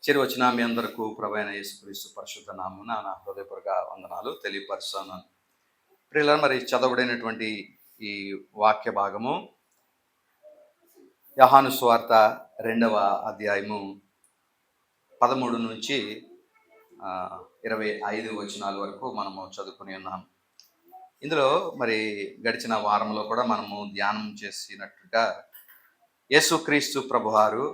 వచ్చిన మీ అందరికీ ప్రభువైన యేసుక్రీస్తు పరిశుద్ధ నామమున నా హృదయపూర్వక వందనాలు తెలియపరుస్తున్నాను. ప్రియులారా, మరి చదవబడినటువంటి ఈ వాక్య భాగము యోహాను సువార్త 2వ అధ్యాయము 13 నుంచి 25 వచనాల వరకు మనము చదువుకుని ఉన్నాం. ఇందులో మరి గడిచిన వారంలో కూడా మనము ధ్యానం చేసినట్టుగా యేసుక్రీస్తు ప్రభువారు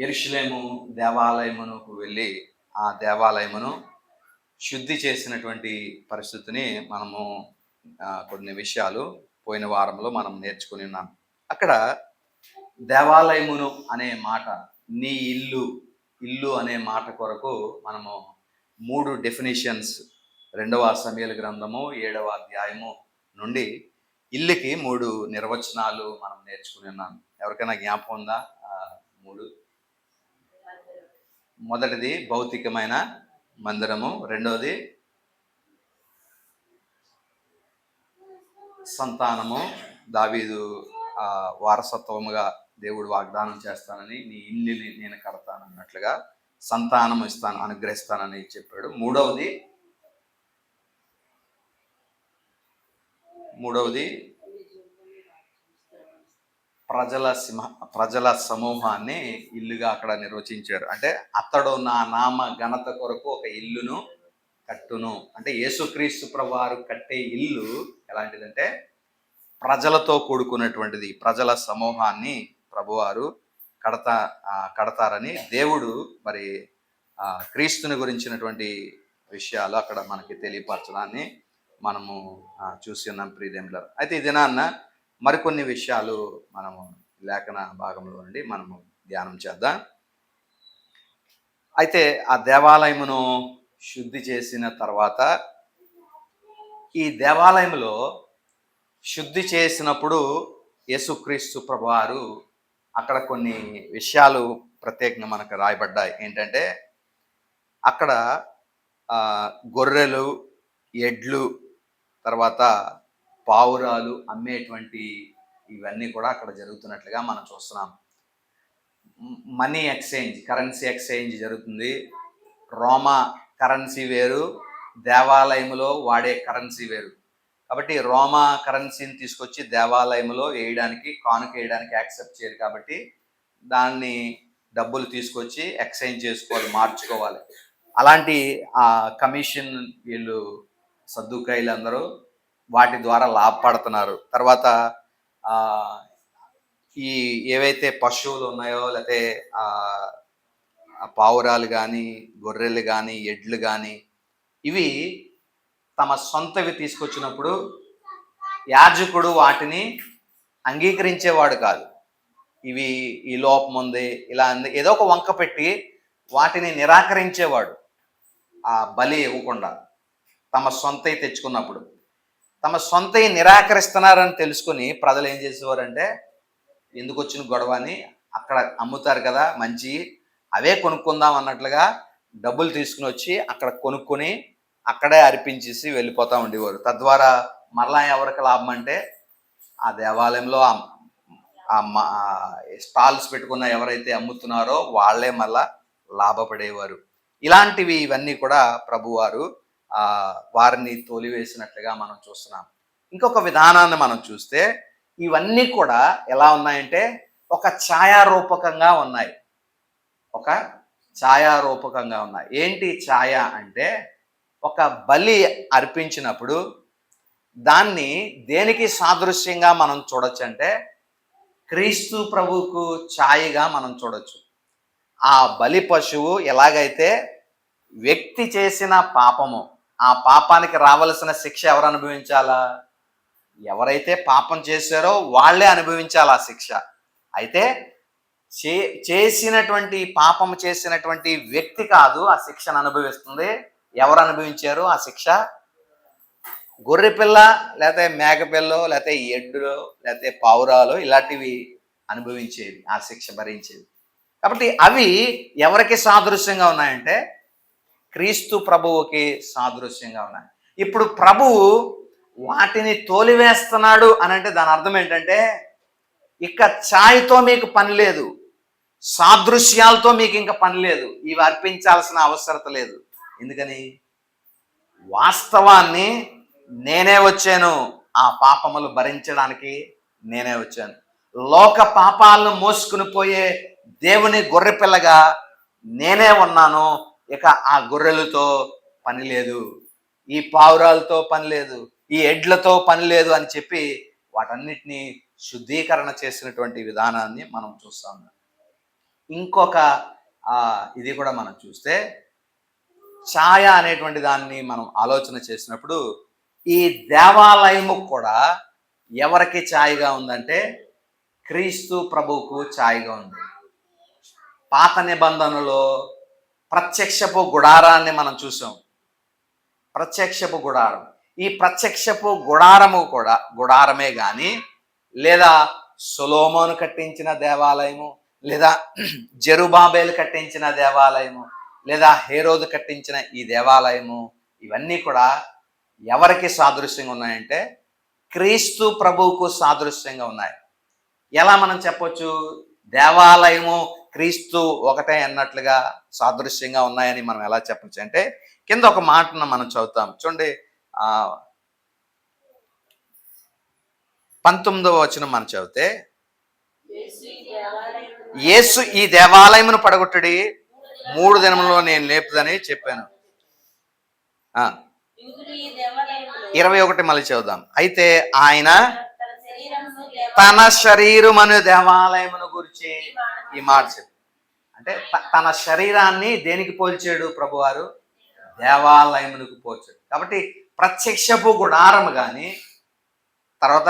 యెరూషలేము దేవాలయమునకు వెళ్ళి ఆ దేవాలయమును శుద్ధి చేసినటువంటి పరిస్థితిని మనము కొన్ని విషయాలు పోయిన వారంలో మనం నేర్చుకుని ఉన్నాం. అక్కడ దేవాలయమును అనే మాట, నీ ఇల్లు అనే మాట కొరకు మనము 3 డెఫినిషన్స్ 2వ సమూయేలు గ్రంథము 7వ అధ్యాయము నుండి ఇల్లుకి 3 నిర్వచనాలు మనం నేర్చుకుని ఉన్నాం. ఎవరికైనా జ్ఞాపకం ఉందా? 3. మొదటిది భౌతికమైన మందిరము, రెండవది సంతానము, దావీదు వారసత్వముగా దేవుడు వాగ్దానం చేస్తానని, నీ ఇల్లుని నేను కడతాను అన్నట్లుగా సంతానం ఇస్తాను, అనుగ్రహిస్తానని చెప్పాడు. మూడవది ప్రజల సమూహాన్ని ఇల్లుగా అక్కడ నిర్వచించారు. అంటే అతడు నా నామ ఘనత కొరకు ఒక ఇల్లును కట్టును. అంటే యేసుక్రీస్తు ప్రభువారు కట్టే ఇల్లు ఎలాంటిదంటే ప్రజలతో కూడుకున్నటువంటిది. ప్రజల సమూహాన్ని ప్రభువారు కడతారని దేవుడు మరి క్రీస్తుని గురించినటువంటి విషయాలు అక్కడ మనకి తెలియపరచడాన్ని మనము చూసి ఉన్నాం ప్రియదేములారా. అయితే ఈ దినాన్న మరికొన్ని విషయాలు మనము లేఖన భాగంలో నుండి మనము ధ్యానం చేద్దాం. అయితే ఆ దేవాలయమును శుద్ధి చేసిన తర్వాత, ఈ దేవాలయంలో శుద్ధి చేసినప్పుడు యేసుక్రీస్తు ప్రభువారు అక్కడ కొన్ని విషయాలు ప్రత్యేకంగా మనకు రాయబడ్డాయి. ఏంటంటే అక్కడ గొర్రెలు, ఎడ్లు, తర్వాత పావురాలు అమ్మేటువంటి ఇవన్నీ కూడా అక్కడ జరుగుతున్నట్లుగా మనం చూస్తున్నాం. మనీ ఎక్స్చేంజ్, కరెన్సీ ఎక్స్చేంజ్ జరుగుతుంది. రోమా కరెన్సీ వేరు, దేవాలయంలో వాడే కరెన్సీ వేరు. కాబట్టి రోమా కరెన్సీని తీసుకొచ్చి దేవాలయంలో వేయడానికి, కానుక వేయడానికి యాక్సెప్ట్ చేయరు. కాబట్టి దాన్ని డబ్బులు తీసుకొచ్చి ఎక్స్చేంజ్ చేసుకోవాలి, మార్చుకోవాలి. అలాంటి కమిషన్ వీళ్ళు సద్దుకాయలు అందరూ వాటి ద్వారా లాభపడుతున్నారు. తర్వాత ఈ ఏవైతే పశువులు ఉన్నాయో, లేకపోతే పావురాలు కానీ, గొర్రెలు కానీ, ఎడ్లు కానీ, ఇవి తమ సొంతవి తీసుకొచ్చినప్పుడు యాజకుడు వాటిని అంగీకరించేవాడు కాదు. ఇవి ఈ లోపం ఉంది, ఇలా ఏదో ఒక వంక పెట్టి వాటిని నిరాకరించేవాడు. ఆ బలి ఇవ్వకుండా తమ సొంతవి తెచ్చుకున్నప్పుడు, తమ సొంతవి నిరాకరిస్తున్నారని తెలుసుకుని ప్రజలు ఏం చేసేవారంటే, ఎందుకు వచ్చిన గొడవ అని అక్కడ అమ్ముతారు కదా మంచి, అవే కొనుక్కుందాం అన్నట్లుగా డబ్బులు తీసుకుని వచ్చి అక్కడ కొనుక్కొని అక్కడే అర్పించేసి వెళ్ళిపోతూ ఉండేవారు. తద్వారా మరలా ఎవరికి లాభం అంటే ఆ దేవాలయంలో స్టాల్స్ పెట్టుకున్న ఎవరైతే అమ్ముతున్నారో వాళ్ళే మళ్ళా లాభపడేవారు. ఇలాంటివి ఇవన్నీ కూడా ప్రభువారు వారిని తోలివేసినట్లుగా మనం చూస్తున్నాం. ఇంకొక విధానాన్ని మనం చూస్తే ఇవన్నీ కూడా ఎలా ఉన్నాయంటే ఒక ఛాయారూపకంగా ఉన్నాయి. ఒక ఛాయారూపకంగా ఉన్నాయి. ఏంటి ఛాయ అంటే, ఒక బలి అర్పించినప్పుడు దాన్ని దేనికి సాదృశ్యంగా మనం చూడొచ్చు అంటే క్రీస్తు ప్రభువుకు ఛాయగా మనం చూడొచ్చు. ఆ బలి పశువు ఎలాగైతే వ్యక్తి చేసిన పాపము, ఆ పాపానికి రావలసిన శిక్ష ఎవరు అనుభవించాలా? ఎవరైతే పాపం చేశారో వాళ్ళే అనుభవించాలి ఆ శిక్ష. అయితే చేసినటువంటి పాపం చేసినటువంటి వ్యక్తి కాదు ఆ శిక్షను అనుభవిస్తుంది. ఎవరు అనుభవించారు ఆ శిక్ష? గొర్రె పిల్ల, లేకపోతే మేకపిల్లో, లేకపోతే ఎడ్డులో, లేకపోతే పావురాలు, ఇలాంటివి అనుభవించేవి, ఆ శిక్ష భరించేవి. కాబట్టి అవి ఎవరికి సాదృశ్యంగా ఉన్నాయంటే క్రీస్తు ప్రభువుకి సాదృశ్యంగా ఉన్నాయి. ఇప్పుడు ప్రభువు వాటిని తోలివేస్తున్నాడు అని అంటే దాని అర్థం ఏంటంటే, ఇక ఛాయ్తో మీకు పని లేదు, సాదృశ్యాలతో మీకు ఇంకా పని లేదు, ఇవి అర్పించాల్సిన అవసరత లేదు. ఎందుకని? వాస్తవాన్ని నేనే వచ్చాను, ఆ పాపములు భరించడానికి నేనే వచ్చాను. లోక పాపాలను మోసుకుని పోయే దేవుని గొర్రెపిల్లగా నేనే ఉన్నాను. ఇక ఆ గొర్రెలతో పని లేదు, ఈ పావురాలతో పని లేదు, ఈ ఎడ్లతో పని లేదు అని చెప్పి వాటన్నిటినీ శుద్ధీకరణ చేసినటువంటి విధానాన్ని మనం చూస్తాం. ఇంకొక ఇది కూడా మనం చూస్తే, ఛాయ అనేటువంటి దాన్ని మనం ఆలోచన చేసినప్పుడు ఈ దేవాలయము కూడా ఎవరికి ఛాయగా ఉందంటే క్రీస్తు ప్రభువుకు ఛాయగా ఉంది. పాత నిబంధనలో ప్రత్యక్షపు గుడారాన్ని మనం చూసాం. ప్రత్యక్షపు గుడారం, ఈ ప్రత్యక్షపు గుడారము కూడా గుడారమే కానీ, లేదా సొలొమోను కట్టించిన దేవాలయము, లేదా జెరుబాబేలు కట్టించిన దేవాలయము, లేదా హేరోదు కట్టించిన ఈ దేవాలయము, ఇవన్నీ కూడా ఎవరికి సాదృశ్యంగా ఉన్నాయంటే క్రీస్తు ప్రభువుకు సాదృశ్యంగా ఉన్నాయి. ఎలా మనం చెప్పొచ్చు? దేవాలయము క్రీస్తు ఒకటే అన్నట్లుగా సాదృశ్యంగా ఉన్నాయని మనం ఎలా చెప్పచ్చు అంటే, కింద ఒక మాటను మనం చదువుతాం చూడండి. 19వ వచనం మనం చదివితే, యేసు ఈ దేవాలయమును పడగొట్టుడి, 3 దినములలో నేను లేపుదని చెప్పాను. 21 మళ్ళీ చదువుదాం. అయితే ఆయన తన శరీరమును దేవాలయమును గురించి ఈ మాట చెప్పాడు. అంటే తన శరీరాన్ని దేనికి పోల్చాడు ప్రభువారు? దేవాలయమునకు పోల్చాడు. కాబట్టి ప్రత్యక్షపు గుడారము కానీ, తర్వాత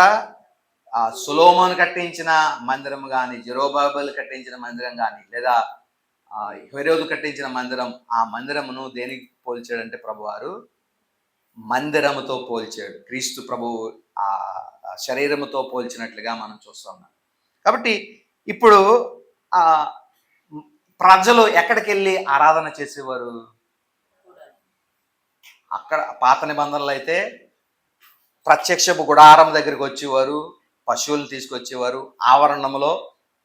సొలొమోను కట్టించిన మందిరం కానీ, జెరుబ్బాబెలు కట్టించిన మందిరం కానీ, లేదా హేరోదు కట్టించిన మందిరం, ఆ మందిరమును దేనికి పోల్చాడంటే ప్రభువారు మందిరముతో పోల్చాడు. క్రీస్తు ప్రభువు ఆ శరీరముతో పోల్చినట్లుగా మనం చూస్తున్నాం. కాబట్టి ఇప్పుడు ప్రజలు ఎక్కడికి వెళ్ళి ఆరాధన చేసేవారు? అక్కడ పాత నిబంధనలు అయితే ప్రత్యక్షపు గుడారం దగ్గరికి వచ్చేవారు, పశువులు తీసుకొచ్చేవారు, ఆవరణములో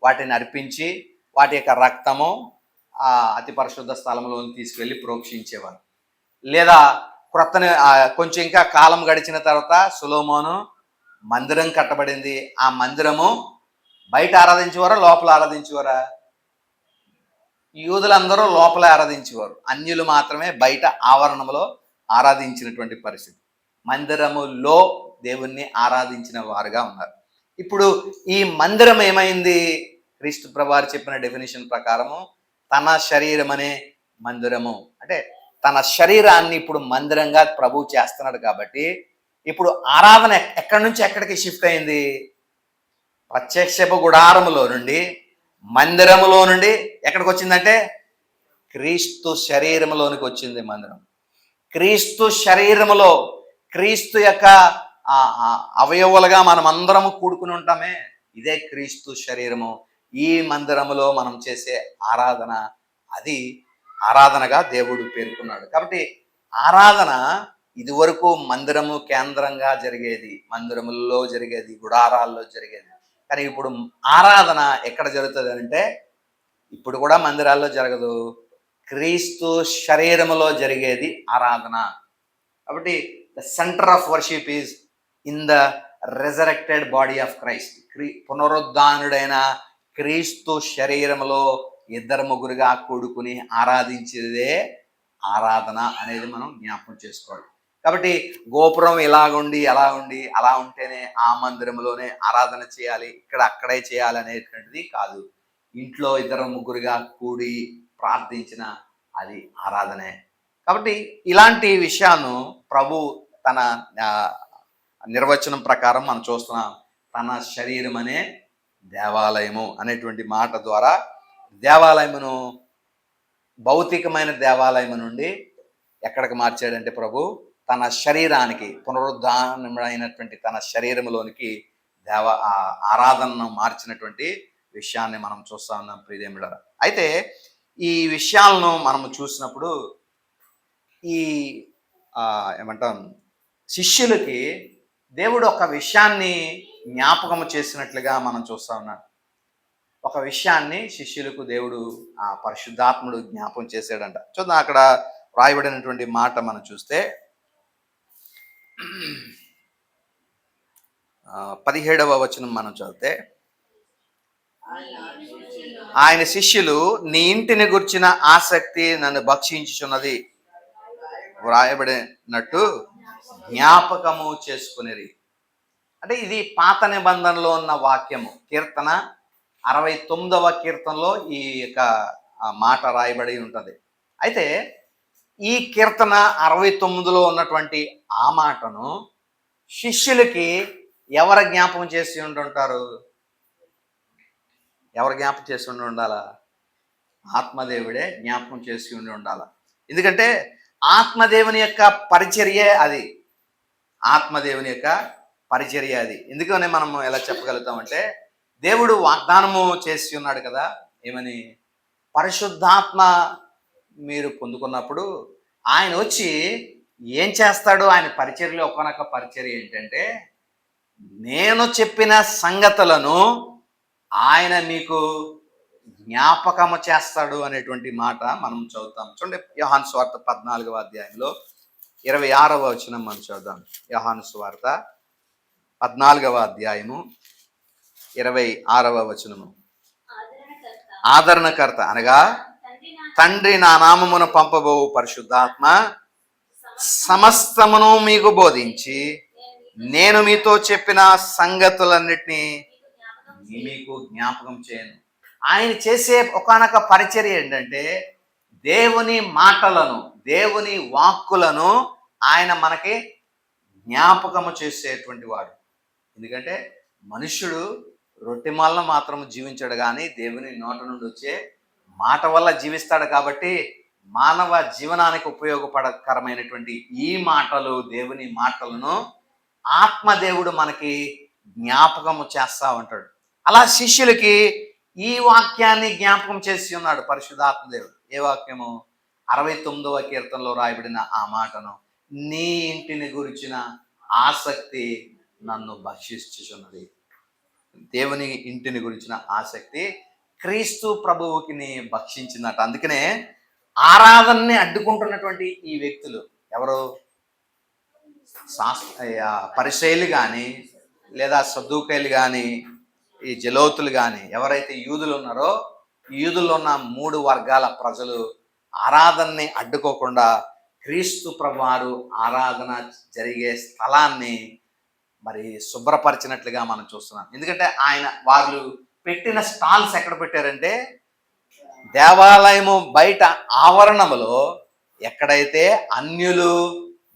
వాటిని అర్పించి వాటి యొక్క రక్తము అతి పరిశుద్ధ స్థలంలో తీసుకెళ్ళి ప్రోక్షించేవారు. లేదా కొంచెం ఇంకా కాలం గడిచిన తర్వాత సొలొమోను మందిరం కట్టబడింది. ఆ మందిరము బయట ఆరాధించేవారా, లోపల ఆరాధించేవారా? యూదులందరూ లోపల ఆరాధించేవారు, అన్యులు మాత్రమే బయట ఆవరణములో ఆరాధించినటువంటి పరిస్థితి. మందిరములో దేవుణ్ణి ఆరాధించిన వారుగా ఉన్నారు. ఇప్పుడు ఈ మందిరం ఏమైంది? క్రీస్తు ప్రభువారు చెప్పిన డెఫినేషన్ ప్రకారము తన శరీరం అనే మందిరము. అంటే తన శరీరాన్ని ఇప్పుడు మందిరంగా ప్రభువు చేస్తున్నాడు. కాబట్టి ఇప్పుడు ఆరాధన ఎక్కడి నుంచి ఎక్కడికి షిఫ్ట్ అయింది? ప్రత్యక్షపు గుడారములో నుండి, మందిరములో నుండి ఎక్కడికి వచ్చిందంటే క్రీస్తు శరీరములోనికి వచ్చింది మందిరం. క్రీస్తు శరీరములో, క్రీస్తు యొక్క అవయవులుగా మనం అందరము కూడుకుని ఉంటామే, ఇదే క్రీస్తు శరీరము. ఈ మందిరములో మనం చేసే ఆరాధన, అది ఆరాధనగా దేవుడు పేర్కొన్నాడు. కాబట్టి ఆరాధన ఇదివరకు మందిరము కేంద్రంగా జరిగేది, మందిరముల్లో జరిగేది, గుడారాల్లో జరిగేది. కానీ ఇప్పుడు ఆరాధన ఎక్కడ జరుగుతుంది అంటే, ఇప్పుడు కూడా మందిరాల్లో జరగదు, క్రీస్తు శరీరములో జరిగేది ఆరాధన. కాబట్టి the centre of worship is in the resurrected body of Christ. పునరుద్ధానుడైన క్రీస్తు శరీరములో 2-3గా కూడుకుని ఆరాధించేదే ఆరాధన అనేది మనం జ్ఞాపకం చేసుకోవాలి. కాబట్టి గోపురం ఇలాగుండి అలా ఉండి అలా ఉంటేనే ఆ మందిరంలోనే ఆరాధన చేయాలి, ఇక్కడ అక్కడే చేయాలి అనేటువంటిది కాదు. ఇంట్లో 2-3గా కూడి ప్రార్థించిన అది ఆరాధనే. కాబట్టి ఇలాంటి విషయాన్ని ప్రభు తన నిర్వచనం ప్రకారం మనం చూస్తున్నాం. తన శరీరం అనే దేవాలయము అనేటువంటి మాట ద్వారా దేవాలయమును భౌతికమైన దేవాలయము నుండి ఎక్కడికి మార్చాడంటే ప్రభు తన శరీరానికి, పునరుద్ధానమైనటువంటి తన శరీరంలోనికి ఆరాధనను మార్చినటువంటి విషయాన్ని మనం చూస్తా ఉన్నాం ప్రియదేవులారా. అయితే ఈ విషయాలను మనము చూసినప్పుడు ఈ ఏమంటాం, శిష్యులకి దేవుడు ఒక విషయాన్ని జ్ఞాపకం చేసినట్లుగా మనం చూస్తా ఉన్నాం. ఒక విషయాన్ని శిష్యులకు దేవుడు ఆ పరిశుద్ధాత్ముడు జ్ఞాపం చేశాడంట. చూద్దాం, అక్కడ రాయబడినటువంటి మాట మనం చూస్తే 17వ వచనం మనం చదివితే, ఆయన శిష్యులు నీ ఇంటిని గుర్చిన ఆసక్తి నన్ను భక్షించుచున్నది వ్రాయబడినట్టు జ్ఞాపకము చేసుకునేది. అంటే ఇది పాత నిబంధనలో ఉన్న వాక్యము. కీర్తన 69వ కీర్తనలో ఈ యొక్క మాట రాయబడి ఉంటుంది. అయితే ఈ కీర్తన 69లో ఉన్నటువంటి ఆ మాటను శిష్యులకి ఎవరు జ్ఞాపకం చేసి ఉంటుంటారు? ఎవరు జ్ఞాపకం చేసి ఉండాలా? ఆత్మదేవుడే జ్ఞాపకం చేసి ఉండాలి. ఎందుకంటే ఆత్మదేవుని యొక్క పరిచర్యే అది. ఆత్మదేవుని యొక్క పరిచర్య అది. ఎందుకని మనం ఎలా చెప్పగలుగుతామంటే, దేవుడు వాగ్దానము చేసి ఉన్నాడు కదా, ఏమని? పరిశుద్ధాత్మ మీరు పొందుకున్నప్పుడు ఆయన వచ్చి ఏం చేస్తాడు? ఆయన పరిచర్యలో ఒకనొక పరిచర్య ఏంటంటే, నేను చెప్పిన సంగతులను ఆయన మీకు జ్ఞాపకము చేస్తాడు అనేటువంటి మాట మనం చదువుతాం. చూడండి, యోహాను సువార్త 14వ అధ్యాయంలో 26వ వచనం మనం చదువుదాం. యోహాను సువార్త 14వ అధ్యాయము 26వ వచనము. ఆదరణకర్త అనగా తండ్రి నా నామమున పంపబోవు పరిశుద్ధాత్మ సమస్తమును మీకు బోధించి నేను మీతో చెప్పిన సంగతులన్నిటినీ మీకు జ్ఞాపకం చేయను. ఆయన చేసే ఒకానొక పరిచర్య ఏంటంటే, దేవుని మాటలను, దేవుని వాక్కులను ఆయన మనకి జ్ఞాపకము చేసేటువంటి వాడు. ఎందుకంటే మనుష్యుడు రొట్టె వల్ల మాత్రం జీవించాడు, కానీ దేవుని నోట నుండి వచ్చే మాట వల్ల జీవిస్తాడు. కాబట్టి మానవ జీవనానికి ఉపయోగపడకరమైనటువంటి ఈ మాటలు, దేవుని మాటలను ఆత్మదేవుడు మనకి జ్ఞాపకము చేస్తా ఉంటాడు. అలా శిష్యులకి ఈ వాక్యాన్ని జ్ఞాపకం చేసి ఉన్నాడు పరిశుద్ధాత్మదేవుడు. ఏ వాక్యము? 69వ కీర్తనలో రాయబడిన ఆ మాటను, నీ ఇంటిని గురించిన ఆసక్తి నన్ను భక్షిస్తున్నది. దేవుని ఇంటిని గురించిన ఆసక్తి క్రీస్తు ప్రభువుకి భక్షించిందట. అందుకనే ఆరాధనని అడ్డుకుంటున్నటువంటి ఈ వ్యక్తులు ఎవరు? పరిసయ్యులు కానీ, లేదా సద్దూకయ్యులు కానీ, ఈ జలోతులు కానీ, ఎవరైతే యూదులు ఉన్నారో, యూదుల్లో ఉన్న 3 వర్గాల ప్రజలు ఆరాధనని అడ్డుకోకుండా క్రీస్తు ప్రభువారు ఆరాధన జరిగే స్థలాన్ని మరి శుభ్రపరిచినట్లుగా మనం చూస్తున్నాం. ఎందుకంటే వాళ్ళు పెట్టిన స్టాల్స్ ఎక్కడ పెట్టారంటే, దేవాలయము బయట ఆవరణములో ఎక్కడైతే అన్యులు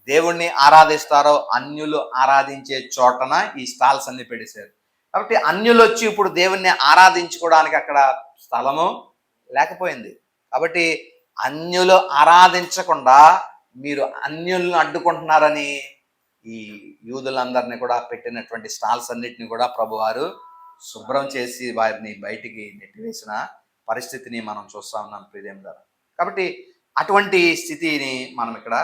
దేవుణ్ణి ఆరాధిస్తారో, అన్యులు ఆరాధించే చోటన ఈ స్టాల్స్ అన్ని పెట్టేశారు. కాబట్టి అన్యులు వచ్చి ఇప్పుడు దేవుణ్ణి ఆరాధించుకోవడానికి అక్కడ స్థలము లేకపోయింది. కాబట్టి అన్యులు ఆరాధించకుండా మీరు అన్యులను అడ్డుకుంటున్నారని ఈ యూదులందరినీ కూడా పెట్టినటువంటి స్టాల్స్ అన్నిటిని కూడా ప్రభువారు శుభ్రం చేసి వారిని బయటికి నెట్టివేసిన పరిస్థితిని మనం చూస్తా ఉన్నాం ప్రియదేవుని ద్వారా. కాబట్టి అటువంటి స్థితిని మనం ఇక్కడ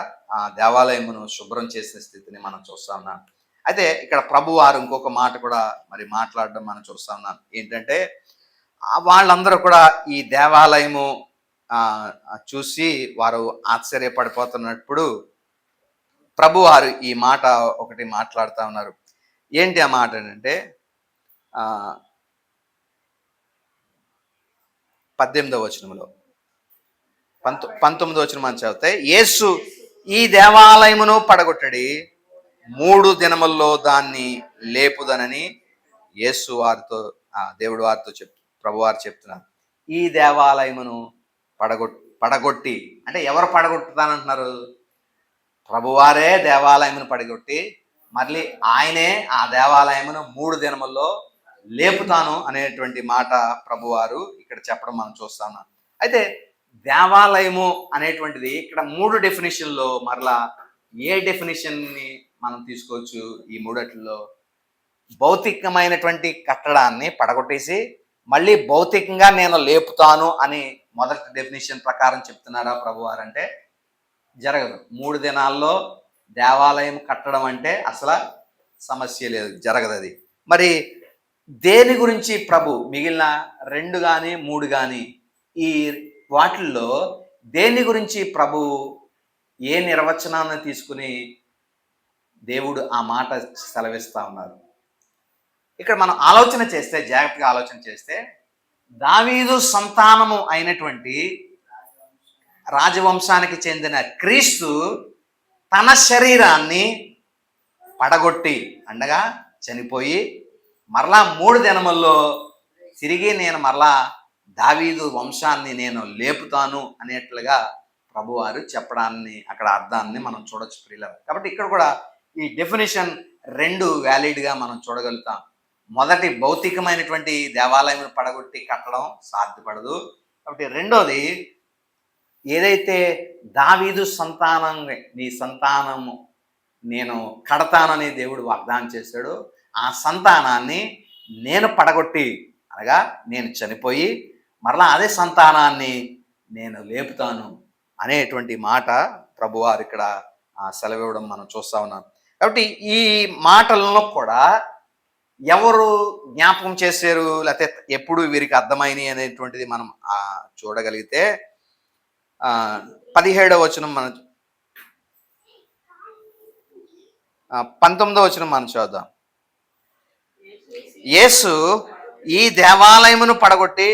దేవాలయమును శుభ్రం చేసిన స్థితిని మనం చూస్తా ఉన్నాం. అయితే ఇక్కడ ప్రభువారు ఇంకొక మాట కూడా మరి మాట్లాడడం మనం చూస్తా ఉన్నాం. ఏంటంటే, వాళ్ళందరూ కూడా ఈ దేవాలయము చూసి వారు ఆశ్చర్యపడిపోతున్నప్పుడు ప్రభువారు ఈ మాట ఒకటి మాట్లాడుతూ ఉన్నారు. ఏంటి ఆ మాట అంటే, 18వ వచనంలో 19వ వచనం మనం చదివితే, యేసు ఈ దేవాలయమును పడగొట్టడి 3 దినముల్లో దాన్ని లేపుదనని యేసు వారితో దేవుడు వారితో ప్రభువారు చెప్తున్నారు. ఈ దేవాలయమును పడగొట్టి అంటే ఎవరు పడగొట్టుతానంటున్నారు? ప్రభువారే దేవాలయమును పడగొట్టి మళ్ళీ ఆయనే ఆ దేవాలయమును 3 దినముల్లో లేపుతాను అనేటువంటి మాట ప్రభువారు ఇక్కడ చెప్పడం మనం చూస్తాం. అయితే దేవాలయము అనేటువంటిది ఇక్కడ 3 డెఫినేషన్లో మరలా ఏ డెఫినేషన్ని మనం తీసుకోవచ్చు? ఈ 3లో భౌతికమైనటువంటి కట్టడాన్ని పడగొట్టేసి మళ్ళీ భౌతికంగా నేను లేపుతాను అని మొదటి డెఫినేషన్ ప్రకారం చెప్తున్నారా ప్రభువారు? అంటే జరగదు. 3 దినాల్లో దేవాలయం కట్టడం అంటే అసలు సమస్య లేదు, జరగదు అది. మరి దేని గురించి ప్రభు మిగిలిన 2 కానీ 3 కానీ ఈ వాటిల్లో దేని గురించి ప్రభు ఏ నిర్వచనాన్ని తీసుకుని దేవుడు ఆ మాట సెలవిస్తా ఉన్నారు? ఇక్కడ మనం ఆలోచన చేస్తే, జాగ్రత్తగా ఆలోచన చేస్తే, దావీదు సంతానము అయినటువంటి రాజవంశానికి చెందిన క్రీస్తు తన శరీరాన్ని పడగొట్టి అనగా చనిపోయి మరలా 3 దినముల్లో తిరిగి నేను మరలా దావీదు వంశాన్ని నేను లేపుతాను అనేట్లుగా ప్రభువారు చెప్పడాన్ని, అక్కడ అర్థాన్ని మనం చూడొచ్చు ప్రియులారా. కాబట్టి ఇక్కడ కూడా ఈ డెఫినేషన్ 2 వ్యాలిడ్గా మనం చూడగలుగుతాం. మొదటి భౌతికమైనటువంటి దేవాలయం పడగొట్టి కట్టడం సాధ్యపడదు. కాబట్టి రెండోది, ఏదైతే దావీదు సంతానం, నీ సంతానము నేను కడతానని దేవుడు వాగ్దానం చేశాడో ఆ సంతానాన్ని నేను పడగొట్టి అనగా నేను చనిపోయి మరలా అదే సంతానాన్ని నేను లేపుతాను అనేటువంటి మాట ప్రభువారు ఇక్కడ సెలవివ్వడం మనం చూస్తా ఉన్నాం. కాబట్టి ఈ మాటలలో కూడా ఎవరు జ్ఞాపకం చేశారు, లేకపోతే ఎప్పుడు వీరికి అర్థమైనవి అనేటువంటిది మనం చూడగలిగితే 17వ వచనం మనం 19వ వచనం మనం చూద్దాం. యేసు ఈ దేవాలయమును పడగొట్టి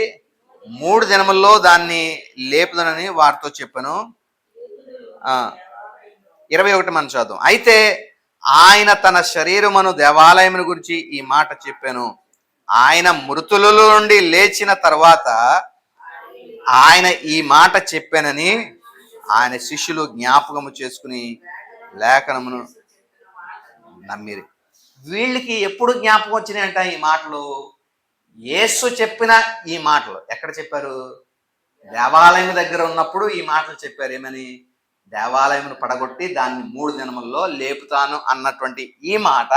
3 దినముల్లో దాన్ని లేపుదనని వారితో చెప్పాను. 21 మనం చూద్దాం. అయితే ఆయన తన శరీరమును దేవాలయమును గురించి ఈ మాట చెప్పాను. ఆయన మృతులలో నుండి లేచిన తర్వాత ఆయన ఈ మాట చెప్పానని ఆయన శిష్యులు జ్ఞాపకము చేసుకుని లేఖనమును నమ్మిరి. వీళ్ళకి ఎప్పుడు జ్ఞాపకం వచ్చినాయంట ఈ మాటలు? యేసు చెప్పిన ఈ మాటలు ఎక్కడ చెప్పారు? దేవాలయం దగ్గర ఉన్నప్పుడు ఈ మాటలు చెప్పారు. ఏమని? దేవాలయమును పడగొట్టి దాన్ని 3 దినముల్లో లేపుతాను అన్నటువంటి ఈ మాట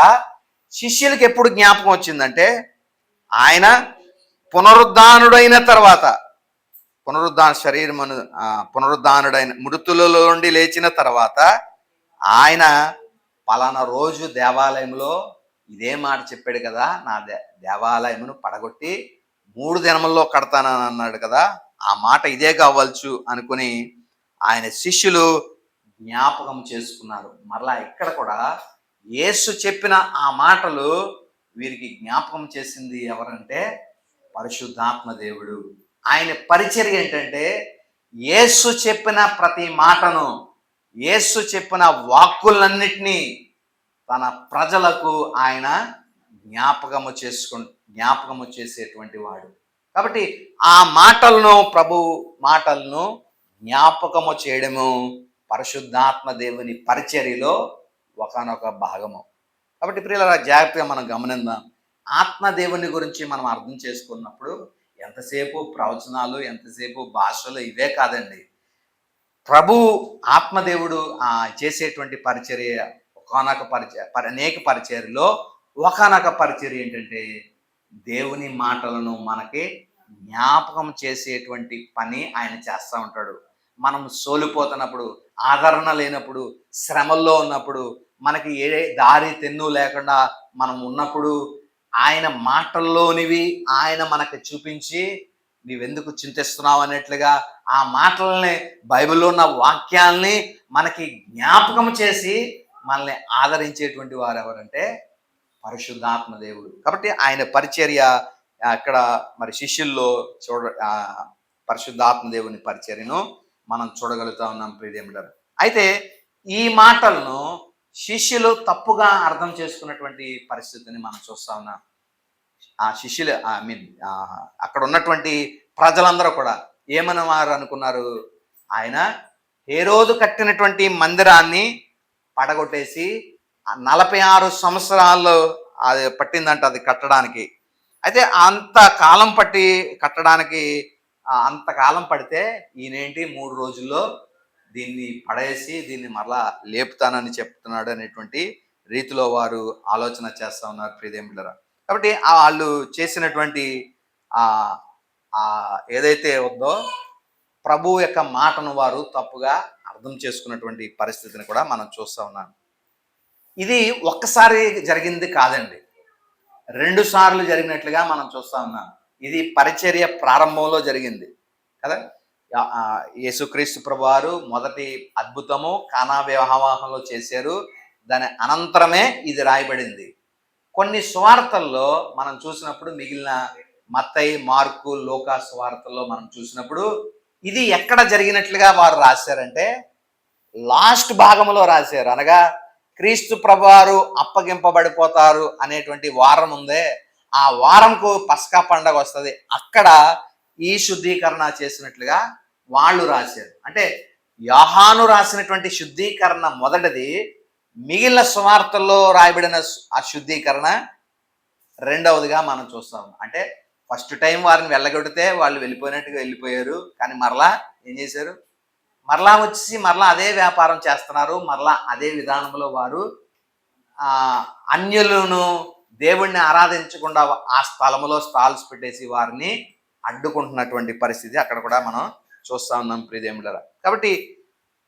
శిష్యులకి ఎప్పుడు జ్ఞాపకం వచ్చిందంటే ఆయన పునరుద్ధానుడైన తర్వాత, పునరుద్ధానుడైన మృతులలో నుండి లేచిన తర్వాత ఆయన పలానా రోజు దేవాలయంలో ఇదే మాట చెప్పాడు కదా, నా దేవాలయమును పడగొట్టి 3 దినముల్లో కడతానని అన్నాడు కదా, ఆ మాట ఇదే కావచ్చు అనుకుని ఆయన శిష్యులు జ్ఞాపకం చేసుకున్నారు. మరలా ఇక్కడ కూడా యేసు చెప్పిన ఆ మాటలు వీరికి జ్ఞాపకం చేసింది ఎవరంటే పరిశుద్ధాత్మ దేవుడు. ఆయన పరిచర్య ఏంటంటే యేసు చెప్పిన ప్రతి మాటను, యేసు చెప్పిన వాక్కులన్నిటినీ తన ప్రజలకు ఆయన జ్ఞాపకము చేసేటువంటి వాడు. కాబట్టి ఆ మాటలను, ప్రభు మాటలను జ్ఞాపకము చేయడము పరిశుద్ధాత్మ దేవుని పరిచర్యలో ఒకనొక భాగము. కాబట్టి ప్రియులారా, జాగ్రత్తగా మనం గమనిద్దాం. ఆత్మదేవుని గురించి మనం అర్థం చేసుకున్నప్పుడు ఎంతసేపు ప్రవచనాలు, ఎంతసేపు భాషలు ఇవే కాదండి. ప్రభు ఆత్మదేవుడు చేసేటువంటి పరిచర్య అనేక పరిచర్యలో ఒకనొక పరిచర్య ఏంటంటే దేవుని మాటలను మనకి జ్ఞాపకం చేసేటువంటి పని ఆయన చేస్తూ ఉంటాడు. మనం సోలిపోతున్నప్పుడు, ఆదరణ లేనప్పుడు, శ్రమల్లో ఉన్నప్పుడు, మనకి ఏ దారి తెన్ను లేకుండా మనం ఉన్నప్పుడు ఆయన మాటల్లోనివి ఆయన మనకు చూపించి నీవెందుకు చింతిస్తున్నావు అన్నట్లుగా ఆ మాటలని, బైబిల్లో ఉన్న వాక్యాల్ని మనకి జ్ఞాపకం చేసి మనల్ని ఆదరించేటువంటి వారు ఎవరంటే పరిశుద్ధాత్మ దేవుడు. కాబట్టి ఆయన పరిచర్య అక్కడ మరి శిష్యుల్లో పరిశుద్ధాత్మ దేవుని పరిచర్యను మనం చూడగలుగుతా ఉన్నాం ప్రియదేవుడు. అయితే ఈ మాటలను శిష్యులు తప్పుగా అర్థం చేసుకున్నటువంటి పరిస్థితిని మనం చూస్తా ఉన్నాం. ఆ శిష్యులు అక్కడ ఉన్నటువంటి ప్రజలందరూ కూడా ఏమని వారు అనుకున్నారు? ఆయన హేరోదు కట్టినటువంటి మందిరాన్ని పడగొట్టేసి 46 సంవత్సరాలు అది పట్టిందంట అది కట్టడానికి. అయితే అంత కాలం పట్టి కట్టడానికి, అంతకాలం పడితే ఈయనేంటి 3 రోజుల్లో దీన్ని పడేసి దీన్ని మరలా లేపుతానని చెప్తున్నాడు అనేటువంటి రీతిలో వారు ఆలోచన చేస్తూ ఉన్నారు ప్రియదేవులారా. కాబట్టి వాళ్ళు చేసినటువంటి ఏదైతే ఉందో ప్రభు యొక్క మాటను వారు తప్పుగా అర్థం చేసుకున్నటువంటి పరిస్థితిని కూడా మనం చూస్తూ ఉన్నాం. ఇది ఒక్కసారి జరిగింది కాదండి. రెండు సార్లు జరిగినట్లుగా మనం చూస్తా ఉన్నాం. ఇది పరిచర్య ప్రారంభంలో జరిగింది కదా. యేసుక్రీస్తు ప్రభువారు మొదటి అద్భుతము కానా వివాహంలో చేశారు. దాని అనంతరమే ఇది రాయబడింది. కొన్ని సువార్తల్లో మనం చూసినప్పుడు, మిగిలిన మత్తయి, మార్కు, లూకా సువార్తల్లో మనం చూసినప్పుడు ఇది ఎక్కడ జరిగినట్లుగా వారు రాశారంటే లాస్ట్ భాగంలో రాశారు. అనగా క్రీస్తు ప్రభువారు అప్పగింపబడిపోతారు అనేటువంటి వారం ఉందే, ఆ వారంకు పస్కా పండగ వస్తుంది, అక్కడ ఈ శుద్ధీకరణ చేసినట్లుగా వాళ్ళు రాశారు. అంటే యోహాను రాసినటువంటి శుద్ధీకరణ మొదటిది, మిగిలిన సువార్తల్లో రాయబడిన ఆ శుద్ధీకరణ రెండవదిగా మనం చూస్తాం. అంటే ఫస్ట్ టైం వారిని వెళ్ళగొడితే వాళ్ళు వెళ్ళిపోయినట్టుగా వెళ్ళిపోయారు, కానీ మరలా ఏం చేశారు, మరలా వచ్చి మరలా అదే వ్యాపారం చేస్తున్నారు. మరలా అదే విధానంలో వారు అన్యులను దేవుణ్ణి ఆరాధించకుండా ఆ స్థలంలో స్టాల్స్ పెట్టేసి వారిని అడ్డుకుంటున్నటువంటి పరిస్థితి అక్కడ కూడా మనం చూస్తా ఉన్నాం ప్రియదేవులారా. కాబట్టి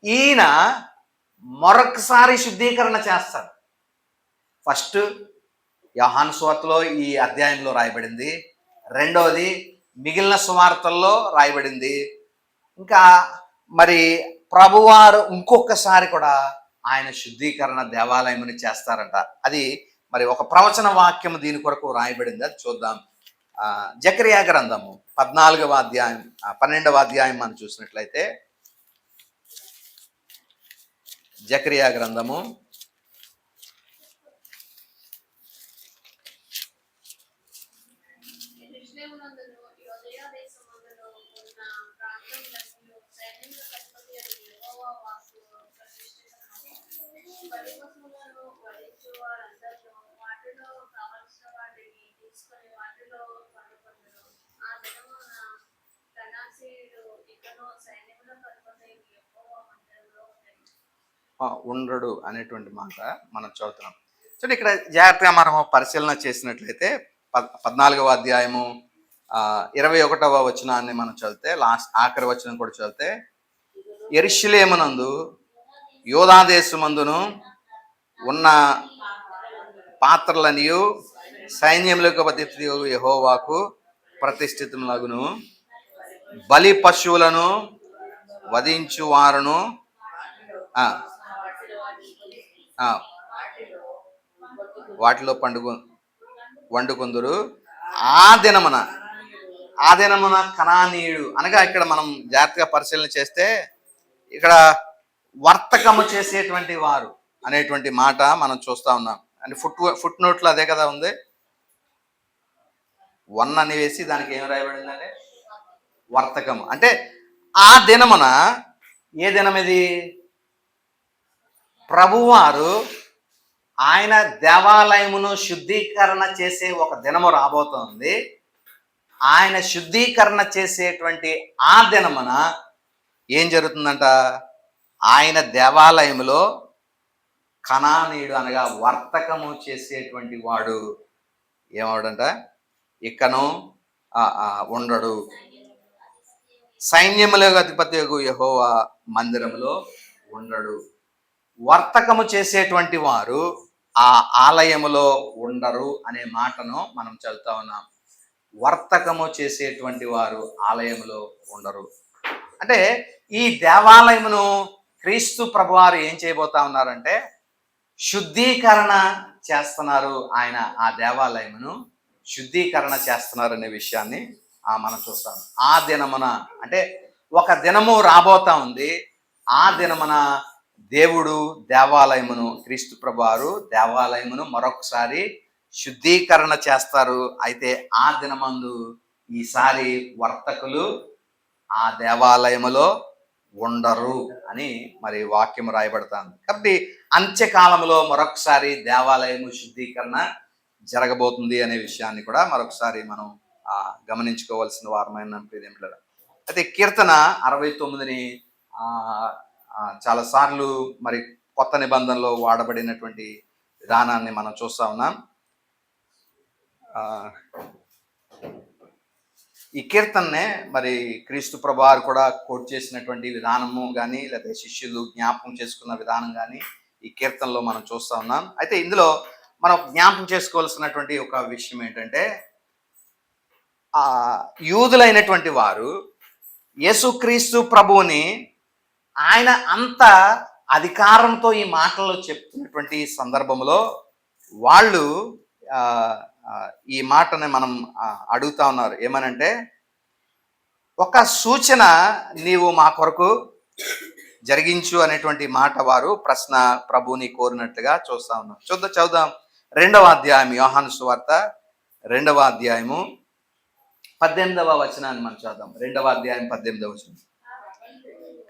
ఈయన మరొకసారి శుద్ధీకరణ చేస్తాడు. ఫస్ట్ యోహాను సువార్తలో ఈ అధ్యాయంలో రాయబడింది, రెండవది మిగిలిన సువార్తల్లో రాయబడింది. ఇంకా మరి ప్రభువారు ఇంకొకసారి కూడా ఆయన శుద్ధీకరణ దేవాలయముని చేస్తారంట. అది మరి ఒక ప్రవచన వాక్యం దీని కొరకు రాయబడింది, అది చూద్దాం. జకరియా గ్రంథము 14వ అధ్యాయం 12వ అధ్యాయం మనం చూసినట్లయితే, జకరియా గ్రంథము 'ఉండడు' అనేటువంటి మాట మనం చదువుతున్నాం. సో ఇక్కడ జాగ్రత్తగా మనం పరిశీలన చేసినట్లయితే 14వ అధ్యాయము 21వ వచనాన్ని మనం చదివితే, ఆఖరి వచనం కూడా చదివితే, యెరూషలేమునందు యూదా దేశమందును ఉన్న పాత్రలనియు సైన్యములకు అధిపతి యెహోవాకు ప్రతిష్ఠితములగును, బలి పశువులను వధించు వారును వాటిలో వండుకుందురు. ఆ దినమున కనానీయుడు అనగా, ఇక్కడ మనం జాగ్రత్తగా పరిశీలన చేస్తే ఇక్కడ వర్తకము చేసేటువంటి వారు అనేటువంటి మాట మనం చూస్తా ఉన్నాం. అంటే ఫుట్ నోట్లో అదే కదా ఉంది, వన్ అని వేసి దానికి ఏం రాయబడిందంటే వర్తకము. అంటే ఆ దినమున, ఏ దినం ఇది, ప్రభువారు ఆయన దేవాలయమును శుద్ధీకరణ చేసే ఒక దినము రాబోతోంది. ఆయన శుద్ధీకరణ చేసేటువంటి ఆ దినమున ఏం జరుగుతుందంట, ఆయన దేవాలయములో కనానీయుడు అనగా వర్తకము చేసేటువంటి వాడు ఏమవుడంట, ఇకను ఉండడు. సైన్యములకు అధిపతి యెహోవా మందిరములో ఉండడు. వర్తకము చేసేటువంటి వారు ఆ ఆలయములో ఉండరు అనే మాటను మనం చదువుతా ఉన్నాం. వర్తకము చేసేటువంటి వారు ఆలయములో ఉండరు అంటే, ఈ దేవాలయమును క్రీస్తు ప్రభువారు ఏం చేయబోతా ఉన్నారంటే శుద్ధీకరణ చేస్తున్నారు. ఆయన ఆ దేవాలయమును శుద్ధీకరణ చేస్తున్నారు అనే విషయాన్ని మనం చూస్తాం. ఆ దినమున అంటే ఒక దినము రాబోతా ఉంది. ఆ దినమున దేవుడు దేవాలయమును, క్రీస్తు ప్రభువారు దేవాలయమును మరొకసారి శుద్ధీకరణ చేస్తారు. అయితే ఆ దినమందు ఈసారి వర్తకులు ఆ దేవాలయములో ఉండరు అని మరి వాక్యం రాయబడతాను. కాబట్టి అంత్యకాలంలో మరొకసారి దేవాలయము శుద్ధీకరణ జరగబోతుంది అనే విషయాన్ని కూడా మరొకసారి మనం గమనించుకోవాల్సిన వారమైన ప్రియదేవులారా. అయితే కీర్తన 69ని చాలాసార్లు మరి కొత్త నిబంధనలో వాడబడినటువంటి విధానాన్ని మనం చూస్తా ఉన్నాం. ఈ కీర్తననే మరి క్రీస్తు ప్రభువారు కూడా కోట్ చేసినటువంటి విధానము కానీ, లేకపోతే శిష్యులు జ్ఞాపకం చేసుకున్న విధానం కానీ ఈ కీర్తనలో మనం చూస్తా ఉన్నాం. అయితే ఇందులో మనం జ్ఞాపకం చేసుకోవాల్సినటువంటి ఒక విషయం ఏంటంటే ఆ యూదులైనటువంటి వారు యేసుక్రీస్తు ప్రభువుని ఆయన అంత అధికారంతో ఈ మాటలు చెప్తున్నటువంటి సందర్భంలో వాళ్ళు ఆ, ఈ మాటని మనం అడుగుతా ఉన్నారు. ఏమనంటే, ఒక సూచన నీవు మా కొరకు జరిగించు అనేటువంటి మాట వారు ప్రశ్న ప్రభువుని కోరినట్లుగా చూస్తా ఉన్నాం. చదువుదాం 2వ అధ్యాయం, యోహాను సువార్త 2వ అధ్యాయము 18వ వచనాన్ని మనం చదువుదాం. 2వ అధ్యాయం 18వ వచనం.